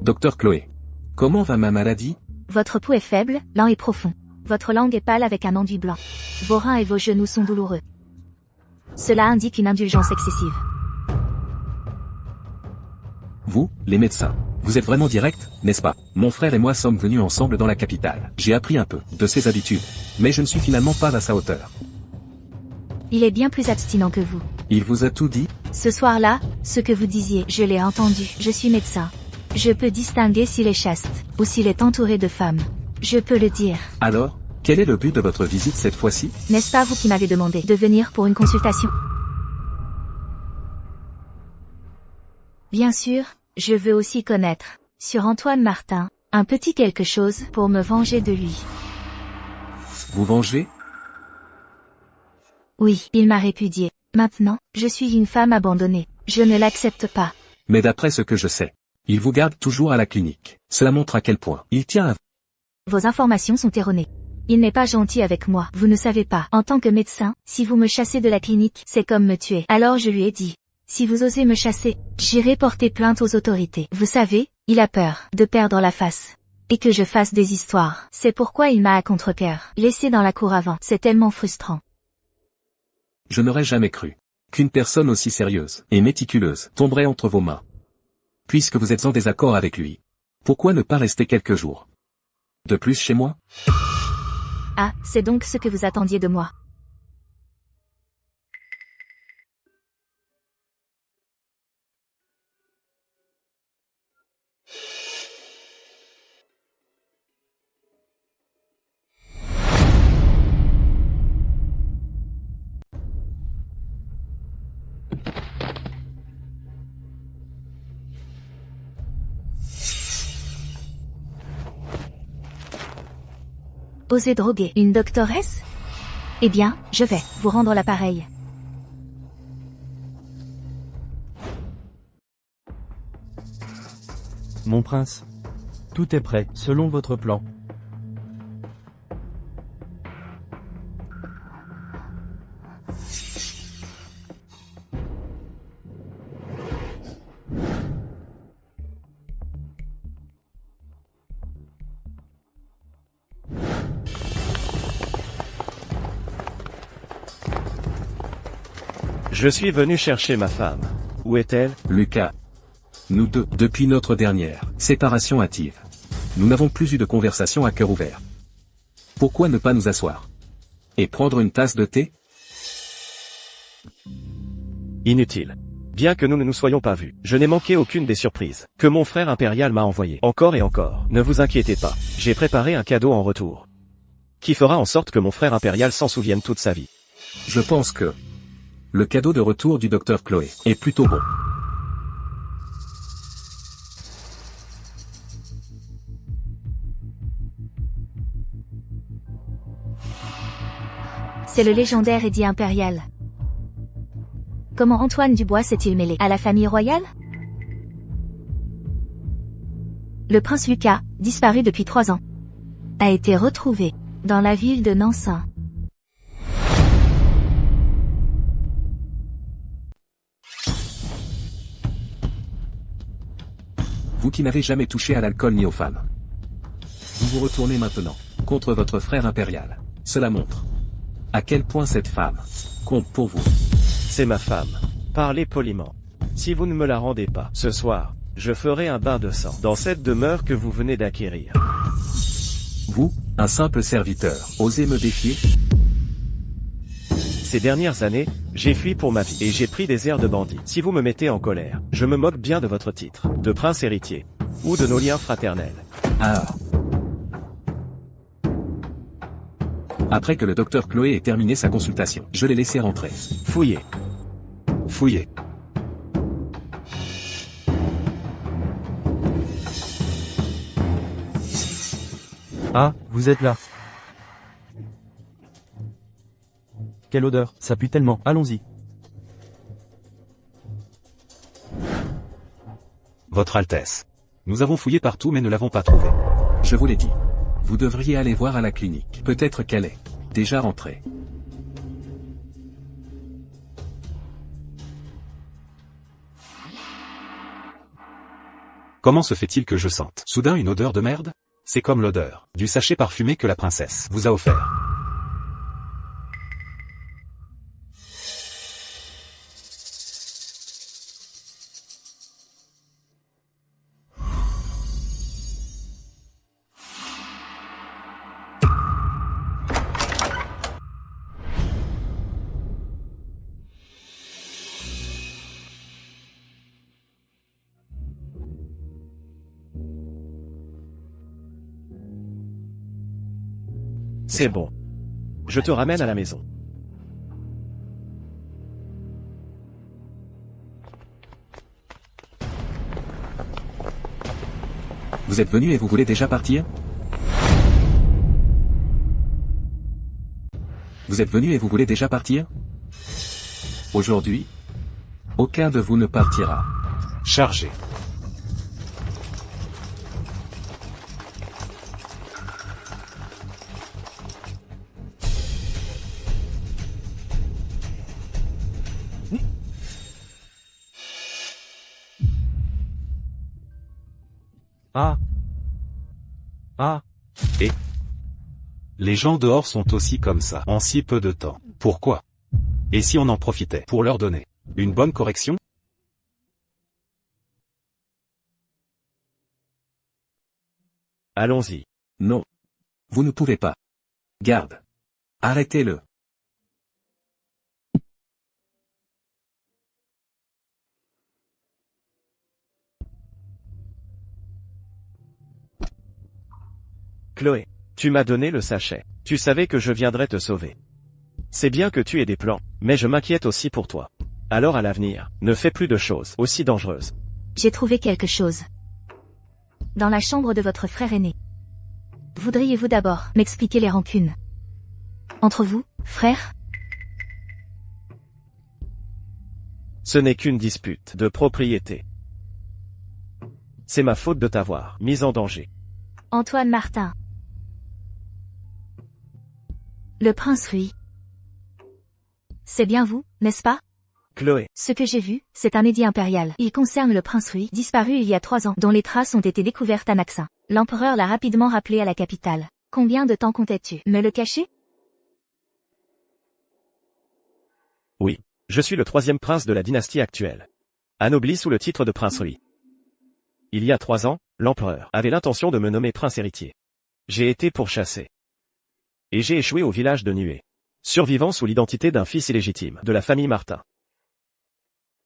Docteur Chloé. Comment va ma maladie? Votre pouls est faible, lent et profond. Votre langue est pâle avec un enduit blanc. Vos reins et vos genoux sont douloureux. Cela indique une indulgence excessive. Vous, les médecins. Vous êtes vraiment direct, n'est-ce pas? Mon frère et moi sommes venus ensemble dans la capitale. J'ai appris un peu de ses habitudes. Mais je ne suis finalement pas à sa hauteur. Il est bien plus abstinent que vous. Il vous a tout dit? Ce soir-là, ce que vous disiez, je l'ai entendu. Je suis médecin. Je peux distinguer s'il est chaste, ou s'il est entouré de femmes. Je peux le dire. Alors, quel est le but de votre visite cette fois-ci? N'est-ce pas vous qui m'avez demandé de venir pour une consultation? Bien sûr, je veux aussi connaître, sur Antoine Martin, un petit quelque chose pour me venger de lui. Vous vengez? Oui, il m'a répudié. Maintenant, je suis une femme abandonnée. Je ne l'accepte pas. Mais d'après ce que je sais, il vous garde toujours à la clinique. Cela montre à quel point il tient à vous. Vos informations sont erronées. Il n'est pas gentil avec moi. Vous ne savez pas. En tant que médecin, si vous me chassez de la clinique, c'est comme me tuer. Alors je lui ai dit, si vous osez me chasser, j'irai porter plainte aux autorités. Vous savez, il a peur de perdre la face. Et que je fasse des histoires. C'est pourquoi il m'a à contre-cœur laissé dans la cour avant. C'est tellement frustrant. Je n'aurais jamais cru qu'une personne aussi sérieuse et méticuleuse tomberait entre vos mains. Puisque vous êtes en désaccord avec lui, pourquoi ne pas rester quelques jours de plus chez moi? Ah, c'est donc ce que vous attendiez de moi. Osez droguer une doctoresse? Eh bien, je vais vous rendre l'appareil. Mon prince. Tout est prêt, selon votre plan. Je suis venu chercher ma femme. Où est-elle? Lucas. Nous deux, depuis notre dernière séparation hâtive. Nous n'avons plus eu de conversation à cœur ouvert. Pourquoi ne pas nous asseoir et prendre une tasse de thé? Inutile. Bien que nous ne nous soyons pas vus, je n'ai manqué aucune des surprises que mon frère impérial m'a envoyées. Encore et encore. Ne vous inquiétez pas, j'ai préparé un cadeau en retour. Qui fera en sorte que mon frère impérial s'en souvienne toute sa vie. Je pense que le cadeau de retour du docteur Chloé est plutôt bon. C'est le légendaire édit impérial. Comment Antoine Dubois s'est-il mêlé à la famille royale? Le prince Lucas, disparu depuis 3 ans, a été retrouvé dans la ville de Nancy. Vous qui n'avez jamais touché à l'alcool ni aux femmes. Vous vous retournez maintenant contre votre frère impérial. Cela montre à quel point cette femme compte pour vous. C'est ma femme. Parlez poliment. Si vous ne me la rendez pas, ce soir, je ferai un bain de sang dans cette demeure que vous venez d'acquérir. Vous, un simple serviteur, osez me défier? Ces dernières années, j'ai fui pour ma vie et j'ai pris des airs de bandit. Si vous me mettez en colère, je me moque bien de votre titre, de prince héritier, ou de nos liens fraternels. Ah. Après que le docteur Chloé ait terminé sa consultation, je l'ai laissé rentrer. Fouillez. Fouillez. Ah, vous êtes là. Quelle odeur, ça pue tellement, allons-y. Votre Altesse. Nous avons fouillé partout mais ne l'avons pas trouvé. Je vous l'ai dit. Vous devriez aller voir à la clinique. Peut-être qu'elle est déjà rentrée. Comment se fait-il que je sente soudain une odeur de merde? C'est comme l'odeur du sachet parfumé que la princesse vous a offert. C'est bon. Je te ramène à la maison. Vous êtes venu et vous voulez déjà partir? Vous êtes venu et vous voulez déjà partir? Aujourd'hui, aucun de vous ne partira. Chargé. Ah. Ah. Et les gens dehors sont aussi comme ça, en si peu de temps. Pourquoi? Et si on en profitait pour leur donner une bonne correction? Allons-y. Non. Vous ne pouvez pas. Garde. Arrêtez-le. Chloé, tu m'as donné le sachet. Tu savais que je viendrais te sauver. C'est bien que tu aies des plans, mais je m'inquiète aussi pour toi. Alors à l'avenir, ne fais plus de choses aussi dangereuses. J'ai trouvé quelque chose. Dans la chambre de votre frère aîné. Voudriez-vous d'abord m'expliquer les rancunes entre vous, frères? Ce n'est qu'une dispute de propriété. C'est ma faute de t'avoir mise en danger. Antoine Martin. Le prince Rui. C'est bien vous, n'est-ce pas? Chloé. Ce que j'ai vu, c'est un édit impérial. Il concerne le prince Rui, disparu il y a 3 ans, dont les traces ont été découvertes à Naxin. L'empereur l'a rapidement rappelé à la capitale. Combien de temps comptais-tu me le cacher? Oui. Je suis le 3e prince de la dynastie actuelle. Anobli sous le titre de prince Rui. Il y a 3 ans, l'empereur avait l'intention de me nommer prince héritier. J'ai été pourchassé. Et j'ai échoué au village de Nuée. Survivant sous l'identité d'un fils illégitime de la famille Martin.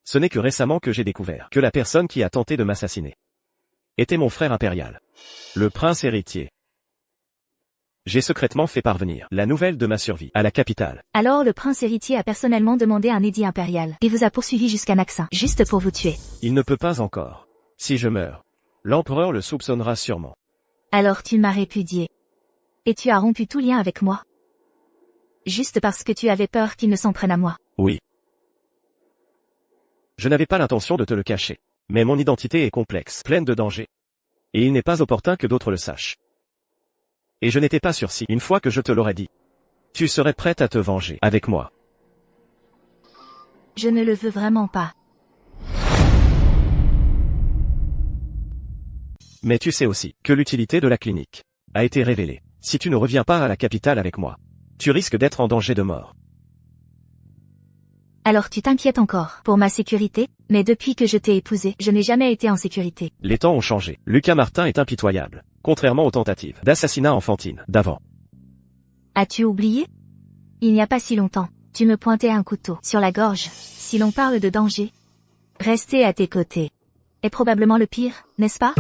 Ce n'est que récemment que j'ai découvert que la personne qui a tenté de m'assassiner était mon frère impérial, le prince héritier. J'ai secrètement fait parvenir la nouvelle de ma survie à la capitale. Alors le prince héritier a personnellement demandé un édit impérial, et vous a poursuivi jusqu'à Naxin, juste pour vous tuer. Il ne peut pas encore. Si je meurs, l'empereur le soupçonnera sûrement. Alors tu m'as répudié. Et tu as rompu tout lien avec moi. Juste parce que tu avais peur qu'il ne s'en prenne à moi. Oui. Je n'avais pas l'intention de te le cacher. Mais mon identité est complexe, pleine de dangers. Et il n'est pas opportun que d'autres le sachent. Et je n'étais pas sûr si, une fois que je te l'aurais dit, tu serais prête à te venger avec moi. Je ne le veux vraiment pas. Mais tu sais aussi que l'utilité de la clinique a été révélée. Si tu ne reviens pas à la capitale avec moi, tu risques d'être en danger de mort. Alors tu t'inquiètes encore pour ma sécurité, mais depuis que je t'ai épousé, je n'ai jamais été en sécurité. Les temps ont changé. Lucas Martin est impitoyable, contrairement aux tentatives d'assassinat enfantine d'avant. As-tu oublié? Il n'y a pas si longtemps, tu me pointais un couteau sur la gorge. Si l'on parle de danger, rester à tes côtés est probablement le pire, n'est-ce pas?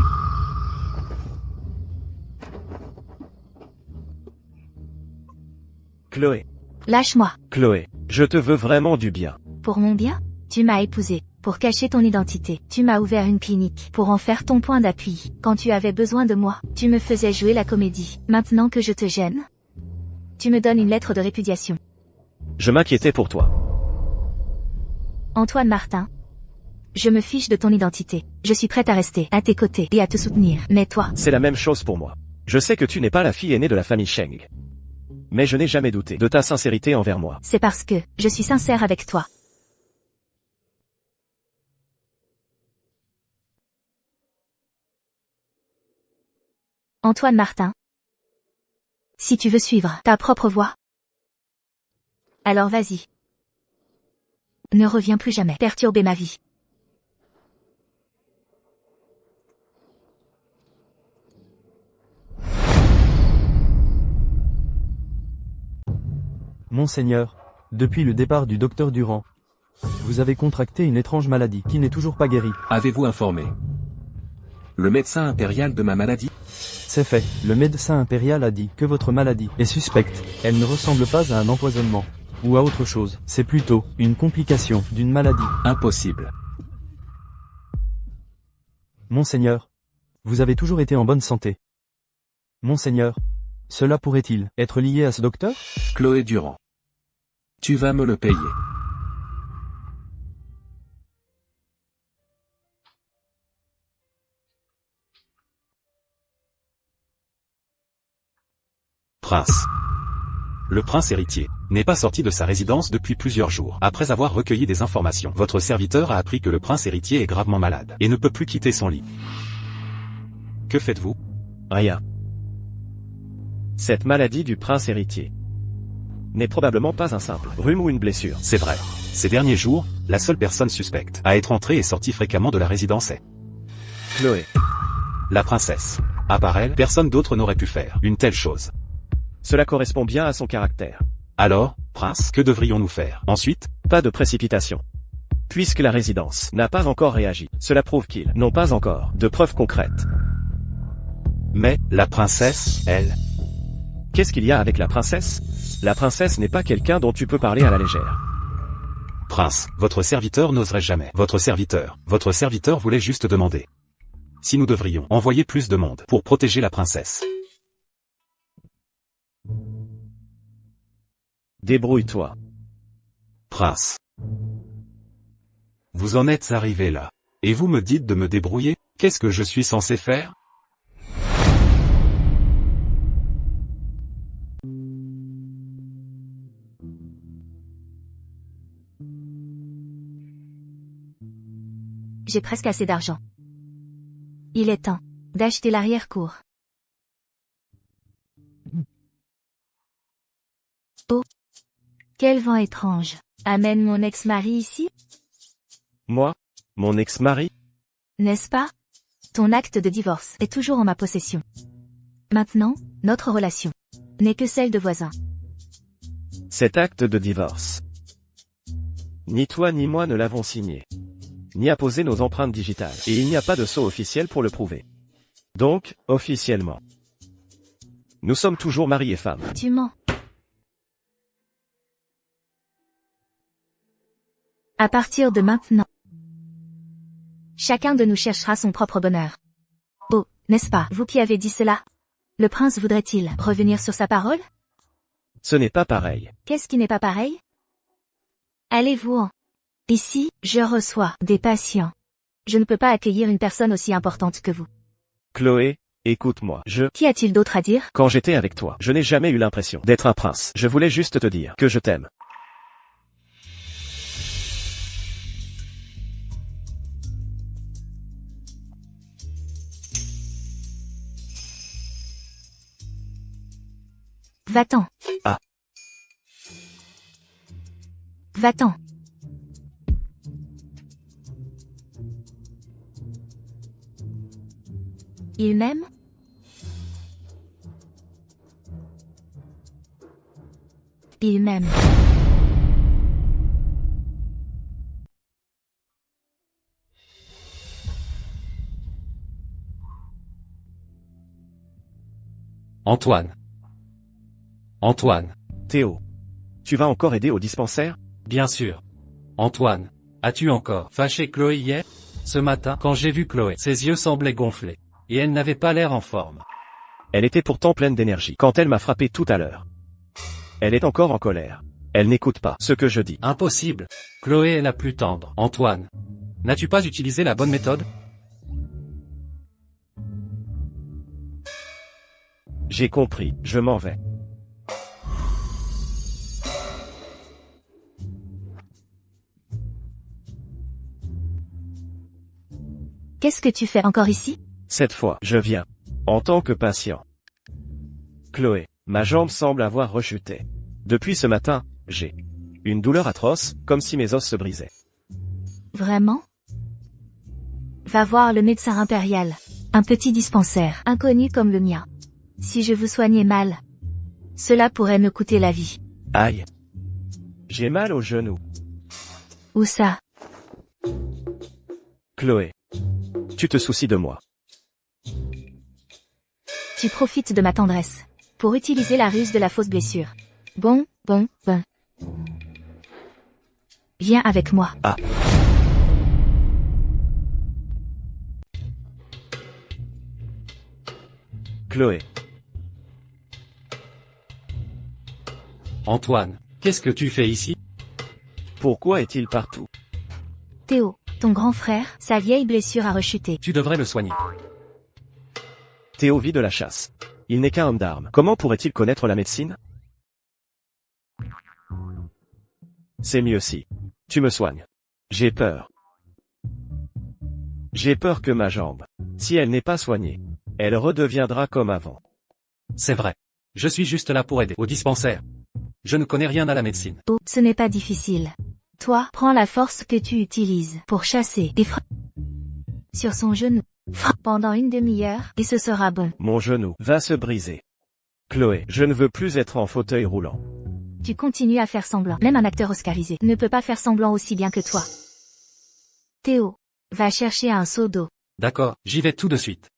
Chloé. Lâche-moi. Chloé, je te veux vraiment du bien. Pour mon bien? Tu m'as épousé. Pour cacher ton identité, tu m'as ouvert une clinique. Pour en faire ton point d'appui. Quand tu avais besoin de moi, tu me faisais jouer la comédie. Maintenant que je te gêne, tu me donnes une lettre de répudiation. Je m'inquiétais pour toi. Antoine Martin. Je me fiche de ton identité. Je suis prête à rester à tes côtés et à te soutenir. Mais toi... C'est la même chose pour moi. Je sais que tu n'es pas la fille aînée de la famille Sheng. Mais je n'ai jamais douté de ta sincérité envers moi. C'est parce que je suis sincère avec toi. Antoine Martin. Si tu veux suivre ta propre voie, alors vas-y. Ne reviens plus jamais perturber ma vie. Monseigneur, depuis le départ du docteur Durand, vous avez contracté une étrange maladie qui n'est toujours pas guérie. Avez-vous informé le médecin impérial de ma maladie? C'est fait, le médecin impérial a dit que votre maladie est suspecte. Elle ne ressemble pas à un empoisonnement ou à autre chose. C'est plutôt une complication d'une maladie. Impossible. Monseigneur, vous avez toujours été en bonne santé. Monseigneur, cela pourrait-il être lié à ce docteur? Chloé Durand. Tu vas me le payer. Prince. Le prince héritier n'est pas sorti de sa résidence depuis plusieurs jours. Après avoir recueilli des informations, votre serviteur a appris que le prince héritier est gravement malade et ne peut plus quitter son lit. Que faites-vous? Rien. Cette maladie du prince héritier n'est probablement pas un simple rhume ou une blessure. C'est vrai. Ces derniers jours, la seule personne suspecte à être entrée et sortie fréquemment de la résidence est Chloé. La princesse. À part elle, personne d'autre n'aurait pu faire une telle chose. Cela correspond bien à son caractère. Alors, prince, que devrions-nous faire ensuite? Pas de précipitation. Puisque la résidence n'a pas encore réagi, cela prouve qu'ils n'ont pas encore de preuves concrètes. Mais, la princesse, elle... Qu'est-ce qu'il y a avec la princesse? La princesse n'est pas quelqu'un dont tu peux parler à la légère. Prince, votre serviteur n'oserait jamais. Votre serviteur voulait juste demander si nous devrions envoyer plus de monde pour protéger la princesse. Débrouille-toi. Prince. Vous en êtes arrivé là. Et vous me dites de me débrouiller? Qu'est-ce que je suis censé faire? J'ai presque assez d'argent. Il est temps d'acheter l'arrière-cour. Oh, quel vent étrange amène mon ex-mari ici, Moi? Mon ex-mari? n'est-ce pas? Ton acte de divorce est toujours en ma possession. Maintenant, notre relation n'est que celle de voisins. Cet acte de divorce. Ni toi ni moi ne l'avons signé. Ni apposé nos empreintes digitales. Et il n'y a pas de sceau officiel pour le prouver. Donc, officiellement, nous sommes toujours mari et femme. Tu mens. À partir de maintenant, chacun de nous cherchera son propre bonheur. Oh, n'est-ce pas, vous qui avez dit cela? Le prince voudrait-il revenir sur sa parole? Ce n'est pas pareil. Qu'est-ce qui n'est pas pareil? Allez-vous-en. Ici, je reçois des patients. Je ne peux pas accueillir une personne aussi importante que vous. Chloé, écoute-moi. Qu'y a-t-il d'autre à dire? Quand j'étais avec toi, je n'ai jamais eu l'impression d'être un prince. Je voulais juste te dire que je t'aime. Va-t'en. Ah. Va-t'en. Il m'aime? Il m'aime. Antoine. Antoine. Théo. Tu vas encore aider au dispensaire? Bien sûr. Antoine. As-tu encore fâché Chloé hier? Ce matin, quand j'ai vu Chloé, ses yeux semblaient gonflés. Et elle n'avait pas l'air en forme. Elle était pourtant pleine d'énergie quand elle m'a frappé tout à l'heure. Elle est encore en colère. Elle n'écoute pas ce que je dis. Impossible. Chloé est la plus tendre. Antoine. N'as-tu pas utilisé la bonne méthode? J'ai compris, je m'en vais. Qu'est-ce que tu fais encore ici? Cette fois, je viens. En tant que patient. Chloé, ma jambe semble avoir rechuté. Depuis ce matin, j'ai une douleur atroce, comme si mes os se brisaient. Vraiment? Va voir le médecin impérial. Un petit dispensaire, inconnu comme le mien. Si je vous soignais mal, cela pourrait me coûter la vie. Aïe. J'ai mal au genou. Où ça? Chloé. Tu te soucies de moi. Tu profites de ma tendresse pour utiliser la ruse de la fausse blessure. Bon. Viens avec moi. Ah. Chloé. Antoine, qu'est-ce que tu fais ici? Pourquoi est-il partout? Théo, ton grand frère, sa vieille blessure a rechuté. Tu devrais le soigner. Théo vit de la chasse. Il n'est qu'un homme d'armes. Comment pourrait-il connaître la médecine? C'est mieux si tu me soignes. J'ai peur. J'ai peur que ma jambe, si elle n'est pas soignée, elle redeviendra comme avant. C'est vrai. Je suis juste là pour aider au dispensaire. Je ne connais rien à la médecine. Oh, ce n'est pas difficile. Toi, prends la force que tu utilises pour chasser des sur son genou. Pendant une demi-heure, et ce sera bon. Mon genou va se briser. Chloé, je ne veux plus être en fauteuil roulant. Tu continues à faire semblant. Même un acteur oscarisé ne peut pas faire semblant aussi bien que toi. Théo, va chercher un seau d'eau. D'accord, j'y vais tout de suite.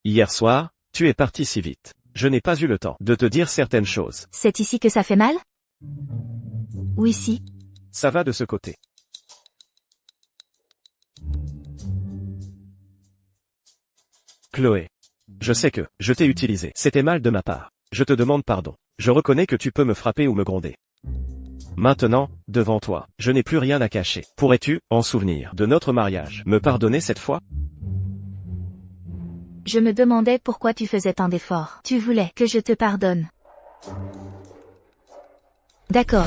Hier soir, tu es parti si vite. Je n'ai pas eu le temps de te dire certaines choses. C'est ici que ça fait mal? Ou ici? Ça va de ce côté. Chloé. Je sais que je t'ai utilisé. C'était mal de ma part. Je te demande pardon. Je reconnais que tu peux me frapper ou me gronder. Maintenant, devant toi, je n'ai plus rien à cacher. Pourrais-tu, en souvenir de notre mariage, me pardonner cette fois? Je me demandais pourquoi tu faisais tant d'efforts. Tu voulais que je te pardonne. D'accord.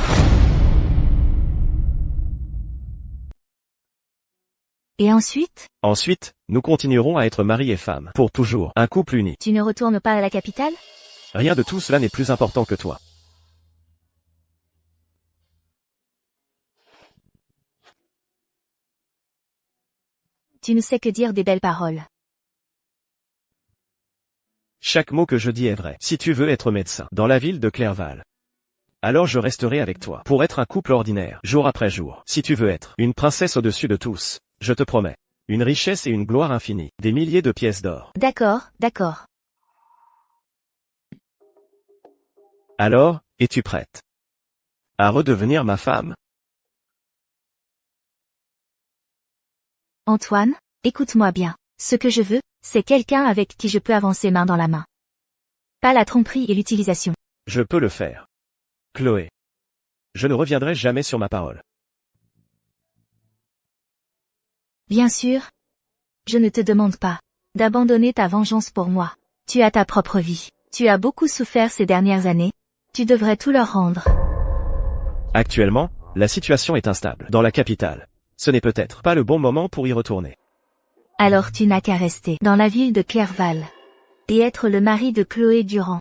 Et ensuite? Ensuite, nous continuerons à être mari et femme, pour toujours, un couple uni. Tu ne retournes pas à la capitale? Rien de tout cela n'est plus important que toi. Tu ne sais que dire des belles paroles. Chaque mot que je dis est vrai. Si tu veux être médecin, dans la ville de Clerval, alors je resterai avec toi, pour être un couple ordinaire, jour après jour. Si tu veux être une princesse au-dessus de tous, je te promets une richesse et une gloire infinie, des milliers de pièces d'or. D'accord, d'accord. Alors, es-tu prête à redevenir ma femme? Antoine, écoute-moi bien. Ce que je veux, c'est quelqu'un avec qui je peux avancer main dans la main. Pas la tromperie et l'utilisation. Je peux le faire. Chloé. Je ne reviendrai jamais sur ma parole. Bien sûr. Je ne te demande pas d'abandonner ta vengeance pour moi. Tu as ta propre vie. Tu as beaucoup souffert ces dernières années. Tu devrais tout leur rendre. Actuellement, la situation est instable dans la capitale. Ce n'est peut-être pas le bon moment pour y retourner. Alors tu n'as qu'à rester dans la ville de Clerval et être le mari de Chloé Durand.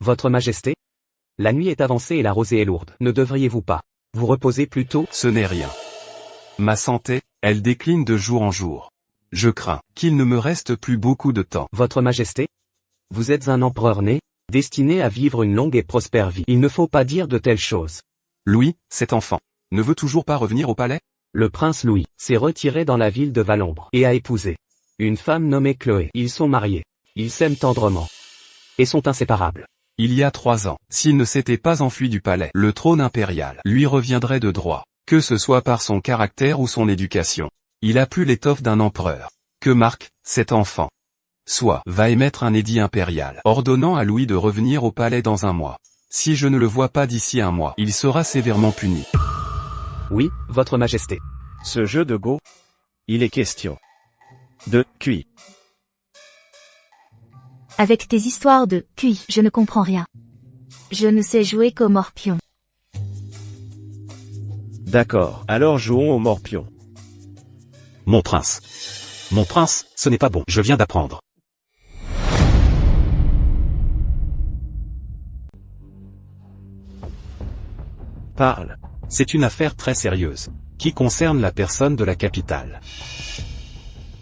Votre Majesté? La nuit est avancée et la rosée est lourde. Ne devriez-vous pas vous reposer plus tôt? Ce n'est rien. Ma santé, elle décline de jour en jour. Je crains qu'il ne me reste plus beaucoup de temps. Votre Majesté? Vous êtes un empereur né, destiné à vivre une longue et prospère vie. Il ne faut pas dire de telles choses. Louis, cet enfant, ne veut toujours pas revenir au palais? Le prince Louis s'est retiré dans la ville de Valombre et a épousé une femme nommée Chloé. Ils sont mariés. Ils s'aiment tendrement et sont inséparables. Il y a 3 ans, s'il ne s'était pas enfui du palais, le trône impérial lui reviendrait de droit, que ce soit par son caractère ou son éducation. Il a plus l'étoffe d'un empereur. Que marque, cet enfant? Soit va émettre un édit impérial, ordonnant à Louis de revenir au palais dans 1 mois. Si je ne le vois pas d'ici 1 mois, il sera sévèrement puni. Oui, Votre Majesté. Ce jeu de Go, il est question de QI. Avec tes histoires de « QI », je ne comprends rien. Je ne sais jouer qu'au morpion. D'accord, alors jouons au morpion. Mon prince, ce n'est pas bon, je viens d'apprendre. Parle. C'est une affaire très sérieuse, qui concerne la personne de la capitale.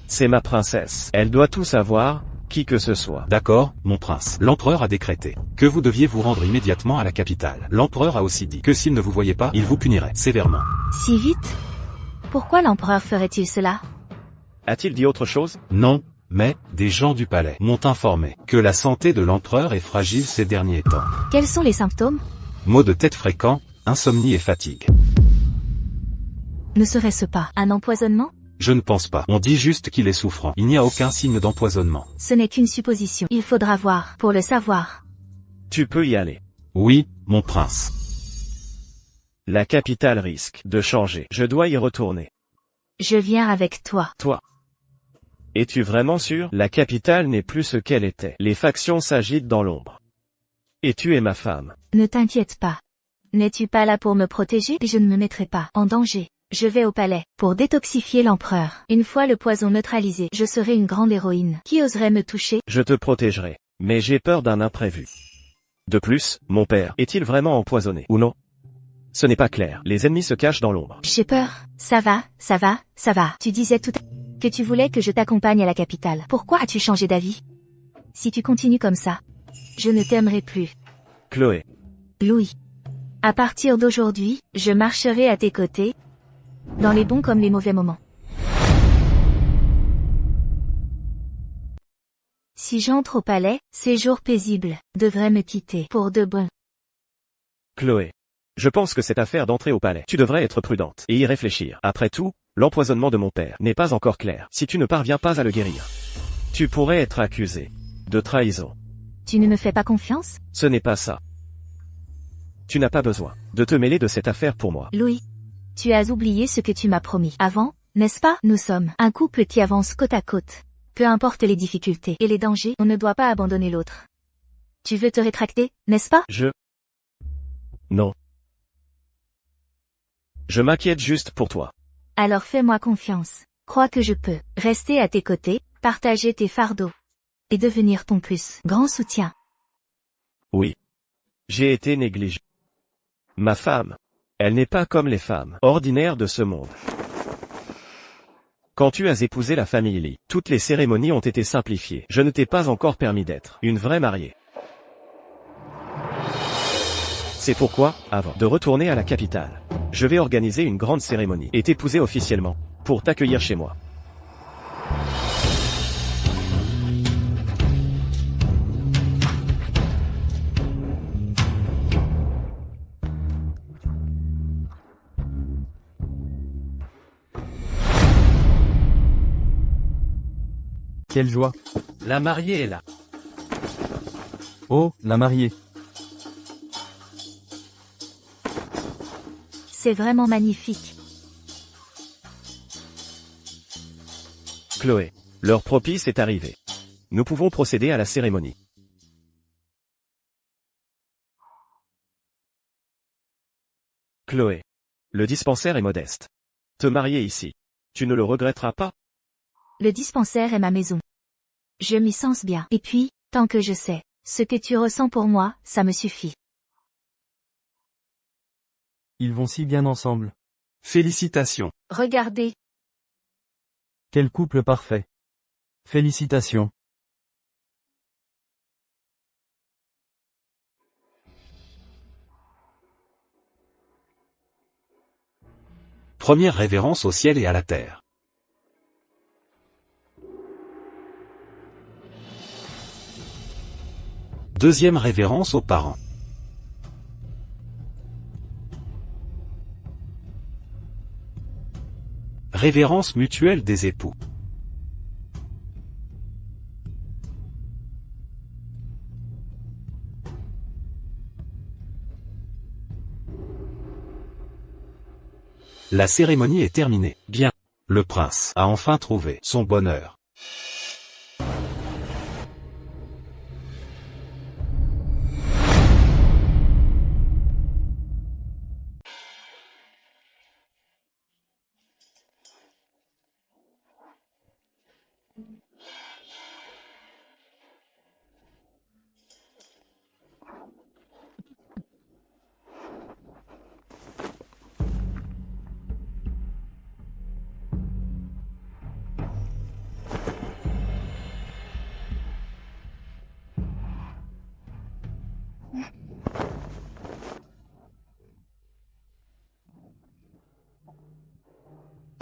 C'est ma princesse, elle doit tout savoir, qui que ce soit. D'accord, mon prince. L'empereur a décrété que vous deviez vous rendre immédiatement à la capitale. L'empereur a aussi dit que s'il ne vous voyait pas, il vous punirait sévèrement. Si vite? Pourquoi l'empereur ferait-il cela? A-t-il dit autre chose? Non, mais des gens du palais m'ont informé que la santé de l'empereur est fragile ces derniers temps. Quels sont les symptômes? Maux de tête fréquents, insomnie et fatigue. Ne serait-ce pas un empoisonnement? Je ne pense pas. On dit juste qu'il est souffrant. Il n'y a aucun signe d'empoisonnement. Ce n'est qu'une supposition. Il faudra voir pour le savoir. Tu peux y aller. Oui, mon prince. La capitale risque de changer. Je dois y retourner. Je viens avec toi. Toi. Es-tu vraiment sûr? La capitale n'est plus ce qu'elle était. Les factions s'agitent dans l'ombre. Et tu es ma femme. Ne t'inquiète pas. N'es-tu pas là pour me protéger? Je ne me mettrai pas en danger. Je vais au palais pour détoxifier l'empereur. Une fois le poison neutralisé, je serai une grande héroïne. Qui oserait me toucher? Je te protégerai. Mais j'ai peur d'un imprévu. De plus, mon père, est-il vraiment empoisonné ou non? Ce n'est pas clair. Les ennemis se cachent dans l'ombre. J'ai peur. Ça va. Tu disais tout à l'heure que tu voulais que je t'accompagne à la capitale. Pourquoi as-tu changé d'avis? Si tu continues comme ça, je ne t'aimerai plus. Chloé. Louis. À partir d'aujourd'hui, je marcherai à tes côtés, dans les bons comme les mauvais moments. Si j'entre au palais, ces jours paisibles devraient me quitter pour de bon. Chloé. Je pense que cette affaire d'entrer au palais, tu devrais être prudente et y réfléchir. Après tout, l'empoisonnement de mon père n'est pas encore clair. Si tu ne parviens pas à le guérir, tu pourrais être accusé de trahison. Tu ne me fais pas confiance? Ce n'est pas ça. Tu n'as pas besoin de te mêler de cette affaire pour moi. Louis, tu as oublié ce que tu m'as promis avant, n'est-ce pas? Nous sommes un couple qui avance côte à côte. Peu importe les difficultés et les dangers, on ne doit pas abandonner l'autre. Tu veux te rétracter, n'est-ce pas? Non. Je m'inquiète juste pour toi. Alors fais-moi confiance. Crois que je peux rester à tes côtés, partager tes fardeaux et devenir ton plus grand soutien. Oui. J'ai été négligé. Ma femme, elle n'est pas comme les femmes ordinaires de ce monde. Quand tu as épousé la famille Lee, toutes les cérémonies ont été simplifiées. Je ne t'ai pas encore permis d'être une vraie mariée. C'est pourquoi, avant de retourner à la capitale, je vais organiser une grande cérémonie et t'épouser officiellement, pour t'accueillir chez moi. Quelle joie. La mariée est là. Oh, la mariée. C'est vraiment magnifique. Chloé, l'heure propice est arrivée. Nous pouvons procéder à la cérémonie. Chloé. Le dispensaire est modeste. Te marier ici. Tu ne le regretteras pas? Le dispensaire est ma maison. Je m'y sens bien. Et puis, tant que je sais ce que tu ressens pour moi, ça me suffit. Ils vont si bien ensemble. Félicitations. Regardez. Quel couple parfait. Félicitations. Première révérence au ciel et à la terre. Deuxième révérence aux parents. Révérence mutuelle des époux. La cérémonie est terminée. Bien. Le prince a enfin trouvé son bonheur.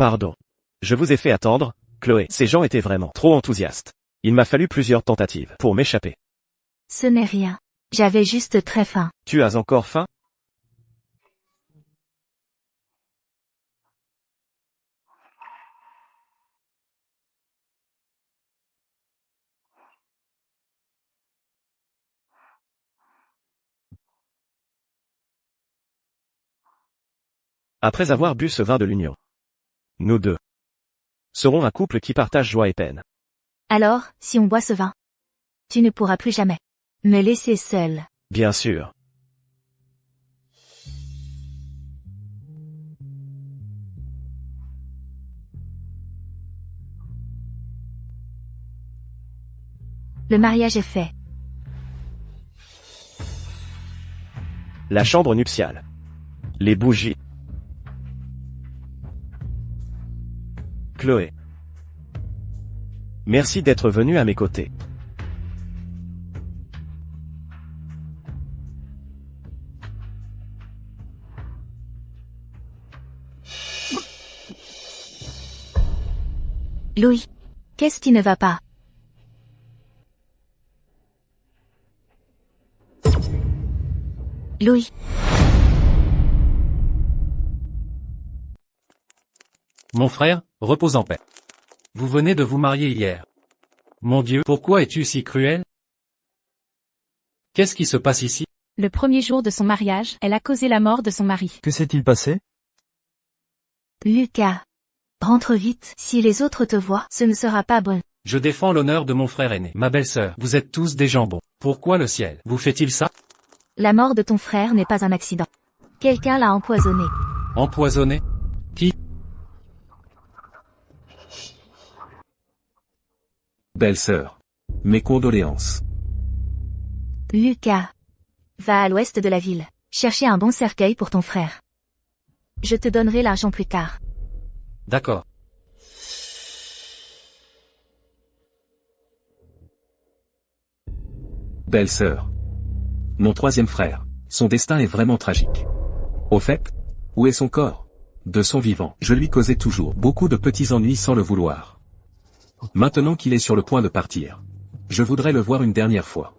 Pardon. Je vous ai fait attendre, Chloé. Ces gens étaient vraiment trop enthousiastes. Il m'a fallu plusieurs tentatives pour m'échapper. Ce n'est rien. J'avais juste très faim. Tu as encore faim? Après avoir bu ce vin de l'union, nous deux serons un couple qui partage joie et peine. Alors, si on boit ce vin, tu ne pourras plus jamais me laisser seule. Bien sûr. Le mariage est fait. La chambre nuptiale. Les bougies. Chloé. Merci d'être venue à mes côtés. Louis. Qu'est-ce qui ne va pas? Louis. Mon frère, repose en paix. Vous venez de vous marier hier. Mon Dieu, pourquoi es-tu si cruel? Qu'est-ce qui se passe ici? Le premier jour de son mariage, elle a causé la mort de son mari. Que s'est-il passé? Lucas. Rentre vite, si les autres te voient, ce ne sera pas bon. Je défends l'honneur de mon frère aîné. Ma belle-sœur, vous êtes tous des jambons. Pourquoi le ciel vous fait-il ça? La mort de ton frère n'est pas un accident. Quelqu'un l'a empoisonné. Empoisonné? Qui? Belle-sœur. Mes condoléances. Lucas. Va à l'ouest de la ville. Chercher un bon cercueil pour ton frère. Je te donnerai l'argent plus tard. D'accord. Belle-sœur. Mon troisième frère. Son destin est vraiment tragique. Au fait, où est son corps? De son vivant, je lui causais toujours beaucoup de petits ennuis sans le vouloir. Maintenant qu'il est sur le point de partir, je voudrais le voir une dernière fois.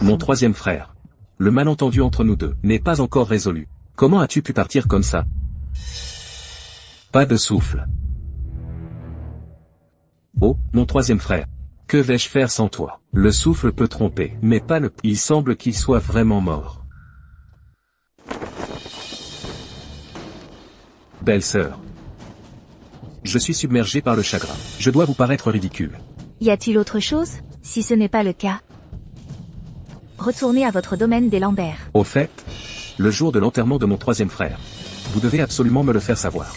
Mon troisième frère. Le malentendu entre nous deux n'est pas encore résolu. Comment as-tu pu partir comme ça? Pas de souffle. Oh, mon troisième frère. Que vais-je faire sans toi? Le souffle peut tromper, mais pas le... Il semble qu'il soit vraiment mort. Belle-sœur. Je suis submergé par le chagrin. Je dois vous paraître ridicule. Y a-t-il autre chose? Si ce n'est pas le cas, retournez à votre domaine des Lambert. Au fait, le jour de l'enterrement de mon troisième frère, vous devez absolument me le faire savoir.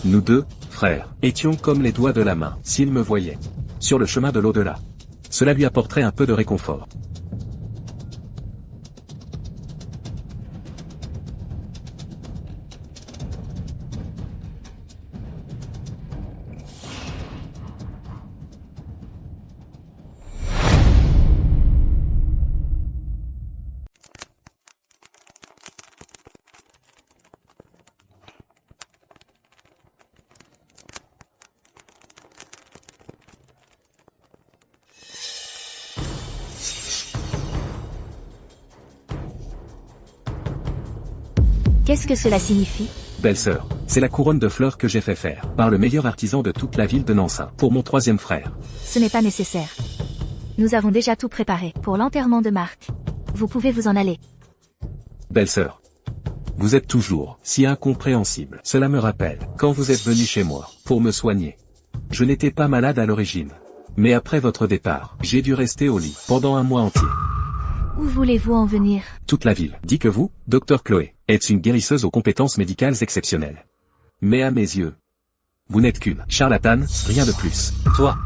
Nous deux, frères, étions comme les doigts de la main, s'il me voyait sur le chemin de l'au-delà. Cela lui apporterait un peu de réconfort. Qu'est-ce que cela signifie? Belle-sœur, c'est la couronne de fleurs que j'ai fait faire par le meilleur artisan de toute la ville de Nancy pour mon troisième frère. Ce n'est pas nécessaire. Nous avons déjà tout préparé pour l'enterrement de Marc. Vous pouvez vous en aller. Belle-sœur, vous êtes toujours si incompréhensible. Cela me rappelle quand vous êtes venu chez moi pour me soigner. Je n'étais pas malade à l'origine. Mais après votre départ, j'ai dû rester au lit pendant un mois entier. Où voulez-vous en venir? Toute la ville dit que vous, Dr Chloé, êtes une guérisseuse aux compétences médicales exceptionnelles. Mais à mes yeux, vous n'êtes qu'une charlatane, rien de plus. Toi.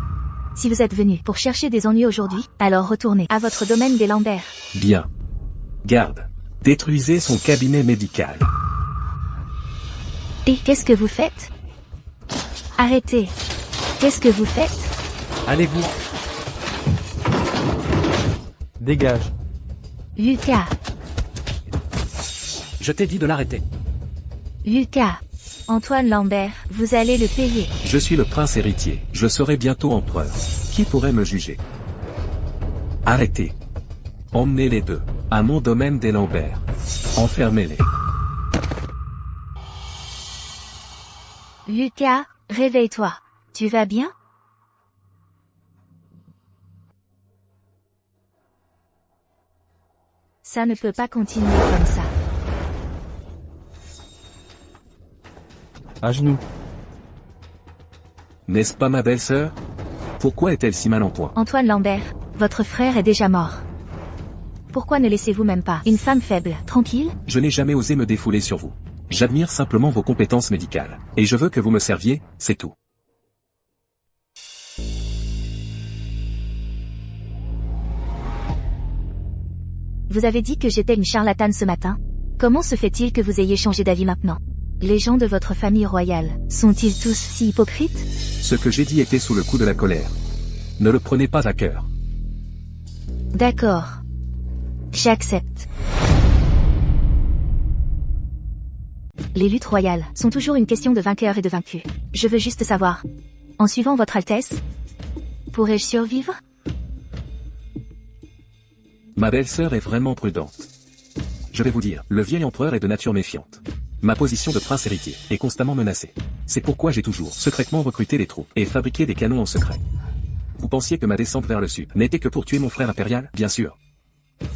Si vous êtes venu pour chercher des ennuis aujourd'hui, alors retournez à votre domaine des Lambert. Bien. Garde. Détruisez son cabinet médical. Et qu'est-ce que vous faites? Arrêtez. Qu'est-ce que vous faites? Allez-vous. Dégage. Lucas. Je t'ai dit de l'arrêter. Lucas. Antoine Lambert, vous allez le payer. Je suis le prince héritier, je serai bientôt empereur. Qui pourrait me juger? Arrêtez. Emmenez les deux à mon domaine des Lambert. Enfermez-les. Lucas, réveille-toi. Tu vas bien? Ça ne peut pas continuer comme ça. À genoux. N'est-ce pas ma belle-sœur? Pourquoi est-elle si mal en point? Antoine Lambert, votre frère est déjà mort. Pourquoi ne laissez-vous même pas une femme faible, tranquille? Je n'ai jamais osé me défouler sur vous. J'admire simplement vos compétences médicales. Et je veux que vous me serviez, c'est tout. Vous avez dit que j'étais une charlatane ce matin? Comment se fait-il que vous ayez changé d'avis maintenant? Les gens de votre famille royale, sont-ils tous si hypocrites? Ce que j'ai dit était sous le coup de la colère. Ne le prenez pas à cœur. D'accord. J'accepte. Les luttes royales sont toujours une question de vainqueur et de vaincu. Je veux juste savoir. En suivant votre Altesse, pourrais-je survivre? Ma belle-sœur est vraiment prudente. Je vais vous dire, le vieil empereur est de nature méfiante. Ma position de prince héritier est constamment menacée. C'est pourquoi j'ai toujours secrètement recruté des troupes et fabriqué des canons en secret. Vous pensiez que ma descente vers le sud n'était que pour tuer mon frère impérial? Bien sûr.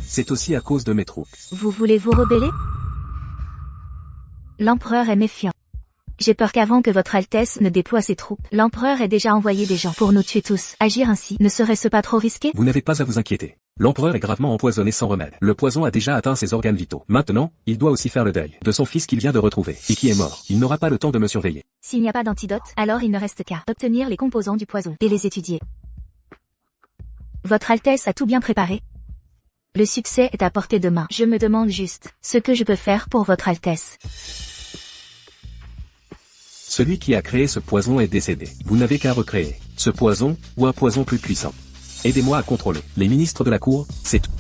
C'est aussi à cause de mes troupes. Vous voulez vous rebeller? L'empereur est méfiant. J'ai peur qu'avant que votre Altesse ne déploie ses troupes, l'empereur ait déjà envoyé des gens pour nous tuer tous. Agir ainsi, ne serait-ce pas trop risqué? Vous n'avez pas à vous inquiéter. L'empereur est gravement empoisonné sans remède. Le poison a déjà atteint ses organes vitaux. Maintenant, il doit aussi faire le deuil de son fils qu'il vient de retrouver, et qui est mort. Il n'aura pas le temps de me surveiller. S'il n'y a pas d'antidote, alors il ne reste qu'à obtenir les composants du poison et les étudier. Votre Altesse a tout bien préparé? Le succès est à portée de main. Je me demande juste ce que je peux faire pour votre Altesse. Celui qui a créé ce poison est décédé. Vous n'avez qu'à recréer ce poison, ou un poison plus puissant. Aidez-moi à contrôler les ministres de la cour, c'est tout.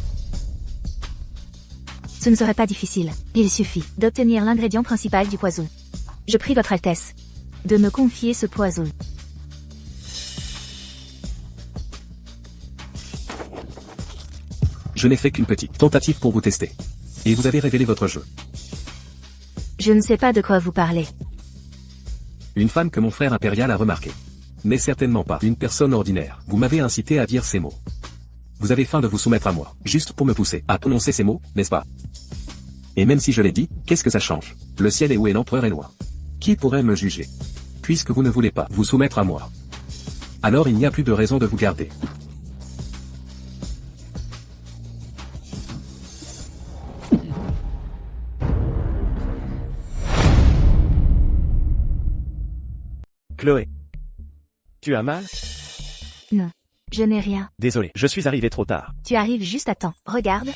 Ce ne serait pas difficile. Il suffit d'obtenir l'ingrédient principal du poison. Je prie votre Altesse de me confier ce poison. Je n'ai fait qu'une petite tentative pour vous tester. Et vous avez révélé votre jeu. Je ne sais pas de quoi vous parlez. Une femme que mon frère impérial a remarquée. N'est certainement pas une personne ordinaire. Vous m'avez incité à dire ces mots. Vous avez faim de vous soumettre à moi, juste pour me pousser à prononcer ces mots, n'est-ce pas? Et même si je l'ai dit, qu'est-ce que ça change? Le ciel est où et l'empereur est loin. Qui pourrait me juger? Puisque vous ne voulez pas vous soumettre à moi. Alors il n'y a plus de raison de vous garder. Chloé. Tu as mal? Non. Je n'ai rien. Désolé, je suis arrivé trop tard. Tu arrives juste à temps. Regarde.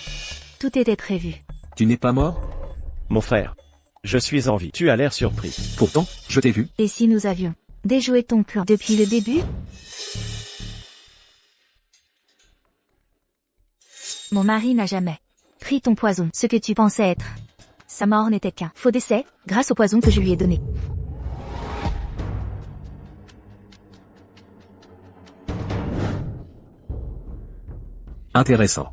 Tout était prévu. Tu n'es pas mort? Mon frère. Je suis en vie. Tu as l'air surpris. Pourtant, je t'ai vu. Et si nous avions déjoué ton plan depuis le début? Mon mari n'a jamais pris ton poison. Ce que tu pensais être sa mort n'était qu'un faux décès, grâce au poison que je lui ai donné. Intéressant.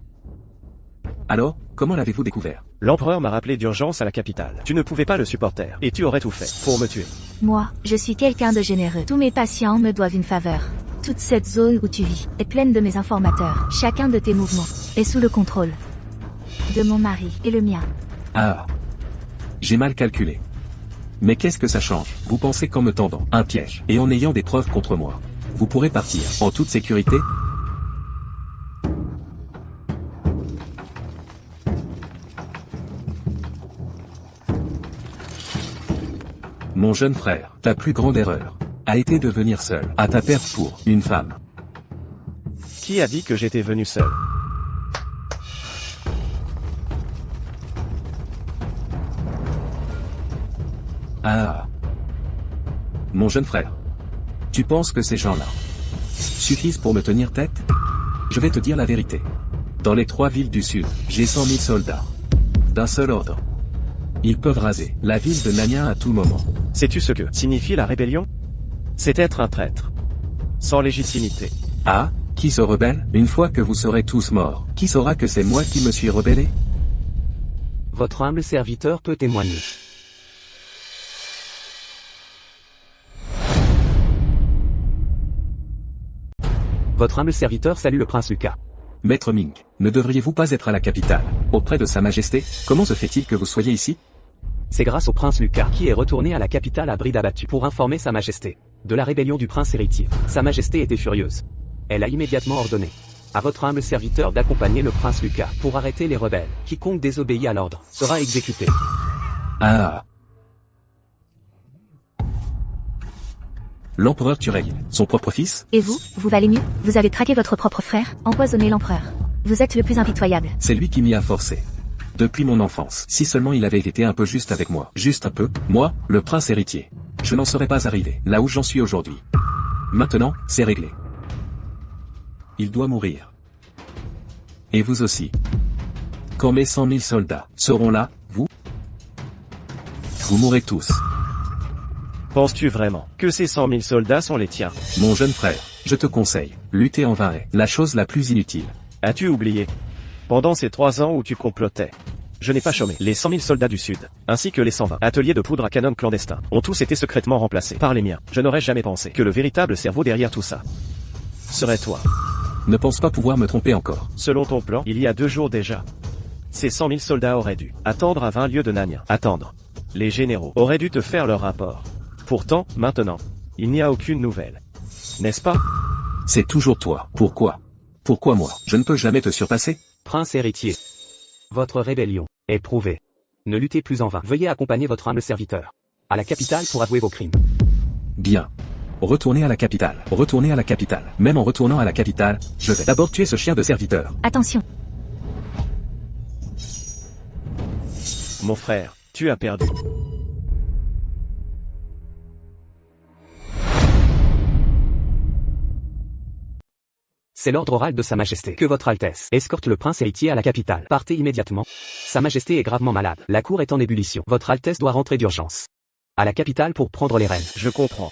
Alors, comment l'avez-vous découvert? L'empereur m'a rappelé d'urgence à la capitale. Tu ne pouvais pas le supporter, et tu aurais tout fait pour me tuer. Moi, je suis quelqu'un de généreux. Tous mes patients me doivent une faveur. Toute cette zone où tu vis est pleine de mes informateurs. Chacun de tes mouvements est sous le contrôle de mon mari et le mien. Ah. J'ai mal calculé. Mais qu'est-ce que ça change? Vous pensez qu'en me tendant un piège, et en ayant des preuves contre moi, vous pourrez partir en toute sécurité? Mon jeune frère, ta plus grande erreur a été de venir seul à ta perte pour une femme. Qui a dit que j'étais venu seul? Ah. Mon jeune frère. Tu penses que ces gens-là suffisent pour me tenir tête? Je vais te dire la vérité. Dans les 3 villes du sud, j'ai 100 000 soldats. D'un seul ordre. Ils peuvent raser la ville de Nanya à tout moment. Sais-tu ce que signifie la rébellion? C'est être un traître. Sans légitimité. Ah, qui se rebelle? Une fois que vous serez tous morts, qui saura que c'est moi qui me suis rebellé? Votre humble serviteur peut témoigner. Votre humble serviteur salue le prince Lucas. Maître Ming, ne devriez-vous pas être à la capitale, auprès de Sa Majesté? Comment se fait-il que vous soyez ici? C'est grâce au prince Lucas qui est retourné à la capitale à bride abattue pour informer Sa Majesté de la rébellion du prince héritier. Sa Majesté était furieuse. Elle a immédiatement ordonné à votre humble serviteur d'accompagner le prince Lucas pour arrêter les rebelles. Quiconque désobéit à l'ordre sera exécuté. Ah. L'empereur Tureil, son propre fils? Et vous, vous valez mieux? Vous avez traqué votre propre frère, empoisonné l'empereur. Vous êtes le plus impitoyable. C'est lui qui m'y a forcé. Depuis mon enfance, si seulement il avait été un peu juste avec moi. Juste un peu, moi, le prince héritier. Je n'en serais pas arrivé, là où j'en suis aujourd'hui. Maintenant, c'est réglé. Il doit mourir. Et vous aussi. Quand mes 100 000 soldats seront là, vous mourrez tous. Penses-tu vraiment que ces 100 000 soldats sont les tiens? Mon jeune frère, je te conseille, lutter en vain est la chose la plus inutile. As-tu oublié? Pendant ces 3 ans où tu complotais, je n'ai pas chômé. Les 100 000 soldats du Sud, ainsi que les 120 ateliers de poudre à canon clandestins, ont tous été secrètement remplacés par les miens. Je n'aurais jamais pensé que le véritable cerveau derrière tout ça serait toi. Ne pense pas pouvoir me tromper encore. Selon ton plan, il y a 2 jours déjà, ces 100 000 soldats auraient dû attendre à 20 lieues de Nanya. Attendre. Les généraux auraient dû te faire leur rapport. Pourtant, maintenant, il n'y a aucune nouvelle. N'est-ce pas? C'est toujours toi. Pourquoi? Pourquoi moi? Je ne peux jamais te surpasser? Prince héritier. Votre rébellion est prouvée. Ne luttez plus en vain. Veuillez accompagner votre humble serviteur à la capitale pour avouer vos crimes. Bien. Retournez à la capitale. Retournez à la capitale. Même en retournant à la capitale, je vais d'abord tuer ce chien de serviteur. Attention. Mon frère, tu as perdu. C'est l'ordre oral de Sa Majesté. Que votre Altesse escorte le prince héritier à la capitale. Partez immédiatement. Sa Majesté est gravement malade. La cour est en ébullition. Votre Altesse doit rentrer d'urgence à la capitale pour prendre les rênes. Je comprends.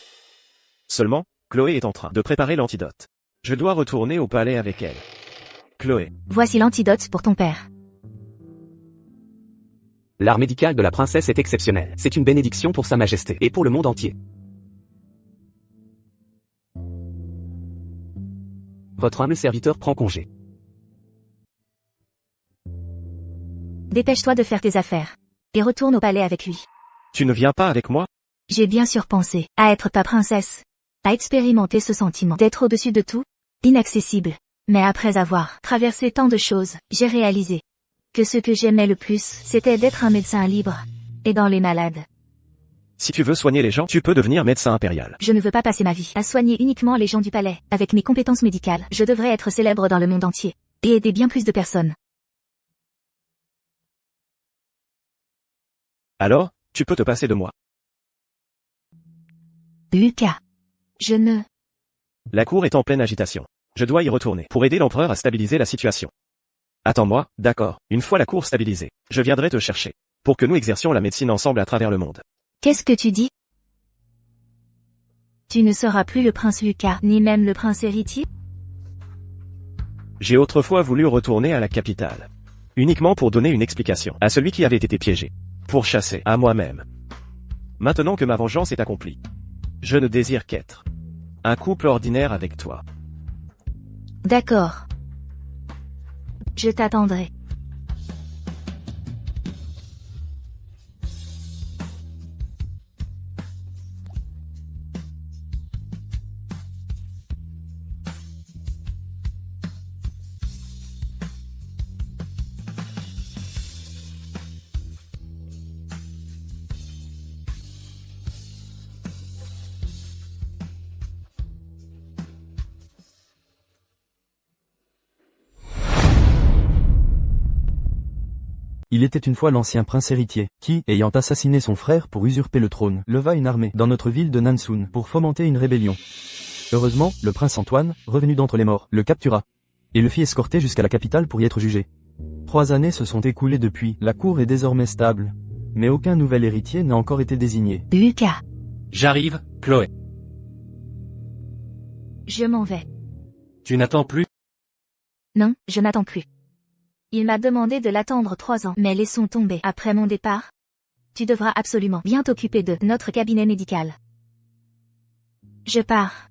Seulement, Chloé est en train de préparer l'antidote. Je dois retourner au palais avec elle. Chloé. Voici l'antidote pour ton père. L'art médical de la princesse est exceptionnel. C'est une bénédiction pour Sa Majesté et pour le monde entier. Votre humble serviteur prend congé. Dépêche-toi de faire tes affaires. Et retourne au palais avec lui. Tu ne viens pas avec moi? J'ai bien sûr pensé à être ta princesse. À expérimenter ce sentiment d'être au-dessus de tout, inaccessible. Mais après avoir traversé tant de choses, j'ai réalisé que ce que j'aimais le plus, c'était d'être un médecin libre. Et dans les malades. Si tu veux soigner les gens, tu peux devenir médecin impérial. Je ne veux pas passer ma vie à soigner uniquement les gens du palais. Avec mes compétences médicales, je devrais être célèbre dans le monde entier. Et aider bien plus de personnes. Alors, tu peux te passer de moi. Lucas. Je ne... La cour est en pleine agitation. Je dois y retourner pour aider l'empereur à stabiliser la situation. Attends-moi, d'accord. Une fois la cour stabilisée, je viendrai te chercher. Pour que nous exercions la médecine ensemble à travers le monde. Qu'est-ce que tu dis? Tu ne seras plus le prince Lucas, ni même le prince héritier? J'ai autrefois voulu retourner à la capitale. Uniquement pour donner une explication à celui qui avait été piégé. Pour chasser à moi-même. Maintenant que ma vengeance est accomplie, je ne désire qu'être un couple ordinaire avec toi. D'accord. Je t'attendrai. Il était une fois l'ancien prince héritier, qui, ayant assassiné son frère pour usurper le trône, leva une armée dans notre ville de Nansun pour fomenter une rébellion. Heureusement, le prince Antoine, revenu d'entre les morts, le captura et le fit escorter jusqu'à la capitale pour y être jugé. 3 années se sont écoulées depuis, la cour est désormais stable. Mais aucun nouvel héritier n'a encore été désigné. Lucas. J'arrive, Chloé. Je m'en vais. Tu n'attends plus? Non, je n'attends plus. Il m'a demandé de l'attendre 3 ans, mais laissons tomber. Après mon départ, tu devras absolument bien t'occuper de notre cabinet médical. Je pars.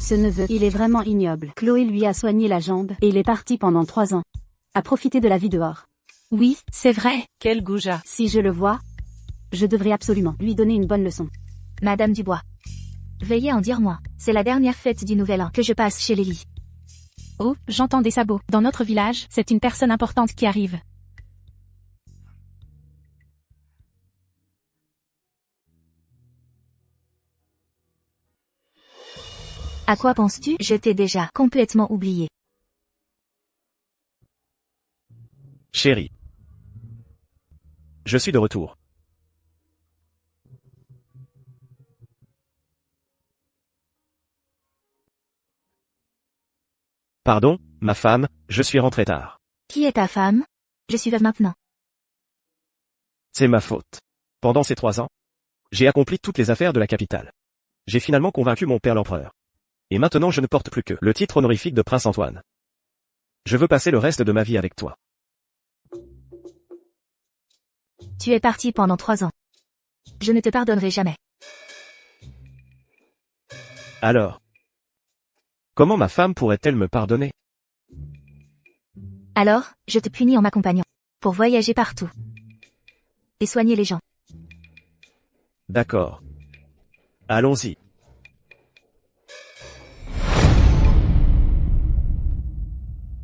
Ce neveu, il est vraiment ignoble. Chloé lui a soigné la jambe, et il est parti pendant 3 ans. À profiter de la vie dehors. Oui, c'est vrai. Quel goujat. Si je le vois, je devrais absolument lui donner une bonne leçon. Madame Dubois. Veuillez en dire moins. C'est la dernière fête du Nouvel An que je passe chez Lily. Oh, j'entends des sabots. Dans notre village, c'est une personne importante qui arrive. À quoi penses-tu? Je t'ai déjà complètement oublié. Chérie. Je suis de retour. Pardon, ma femme, je suis rentré tard. Qui est ta femme? Je suis veuve maintenant. C'est ma faute. Pendant ces 3 ans, j'ai accompli toutes les affaires de la capitale. J'ai finalement convaincu mon père l'empereur. Et maintenant je ne porte plus que le titre honorifique de prince Antoine. Je veux passer le reste de ma vie avec toi. Tu es parti pendant 3 ans. Je ne te pardonnerai jamais. Alors, comment ma femme pourrait-elle me pardonner? Alors, je te punis en m'accompagnant. Pour voyager partout. Et soigner les gens. D'accord. Allons-y.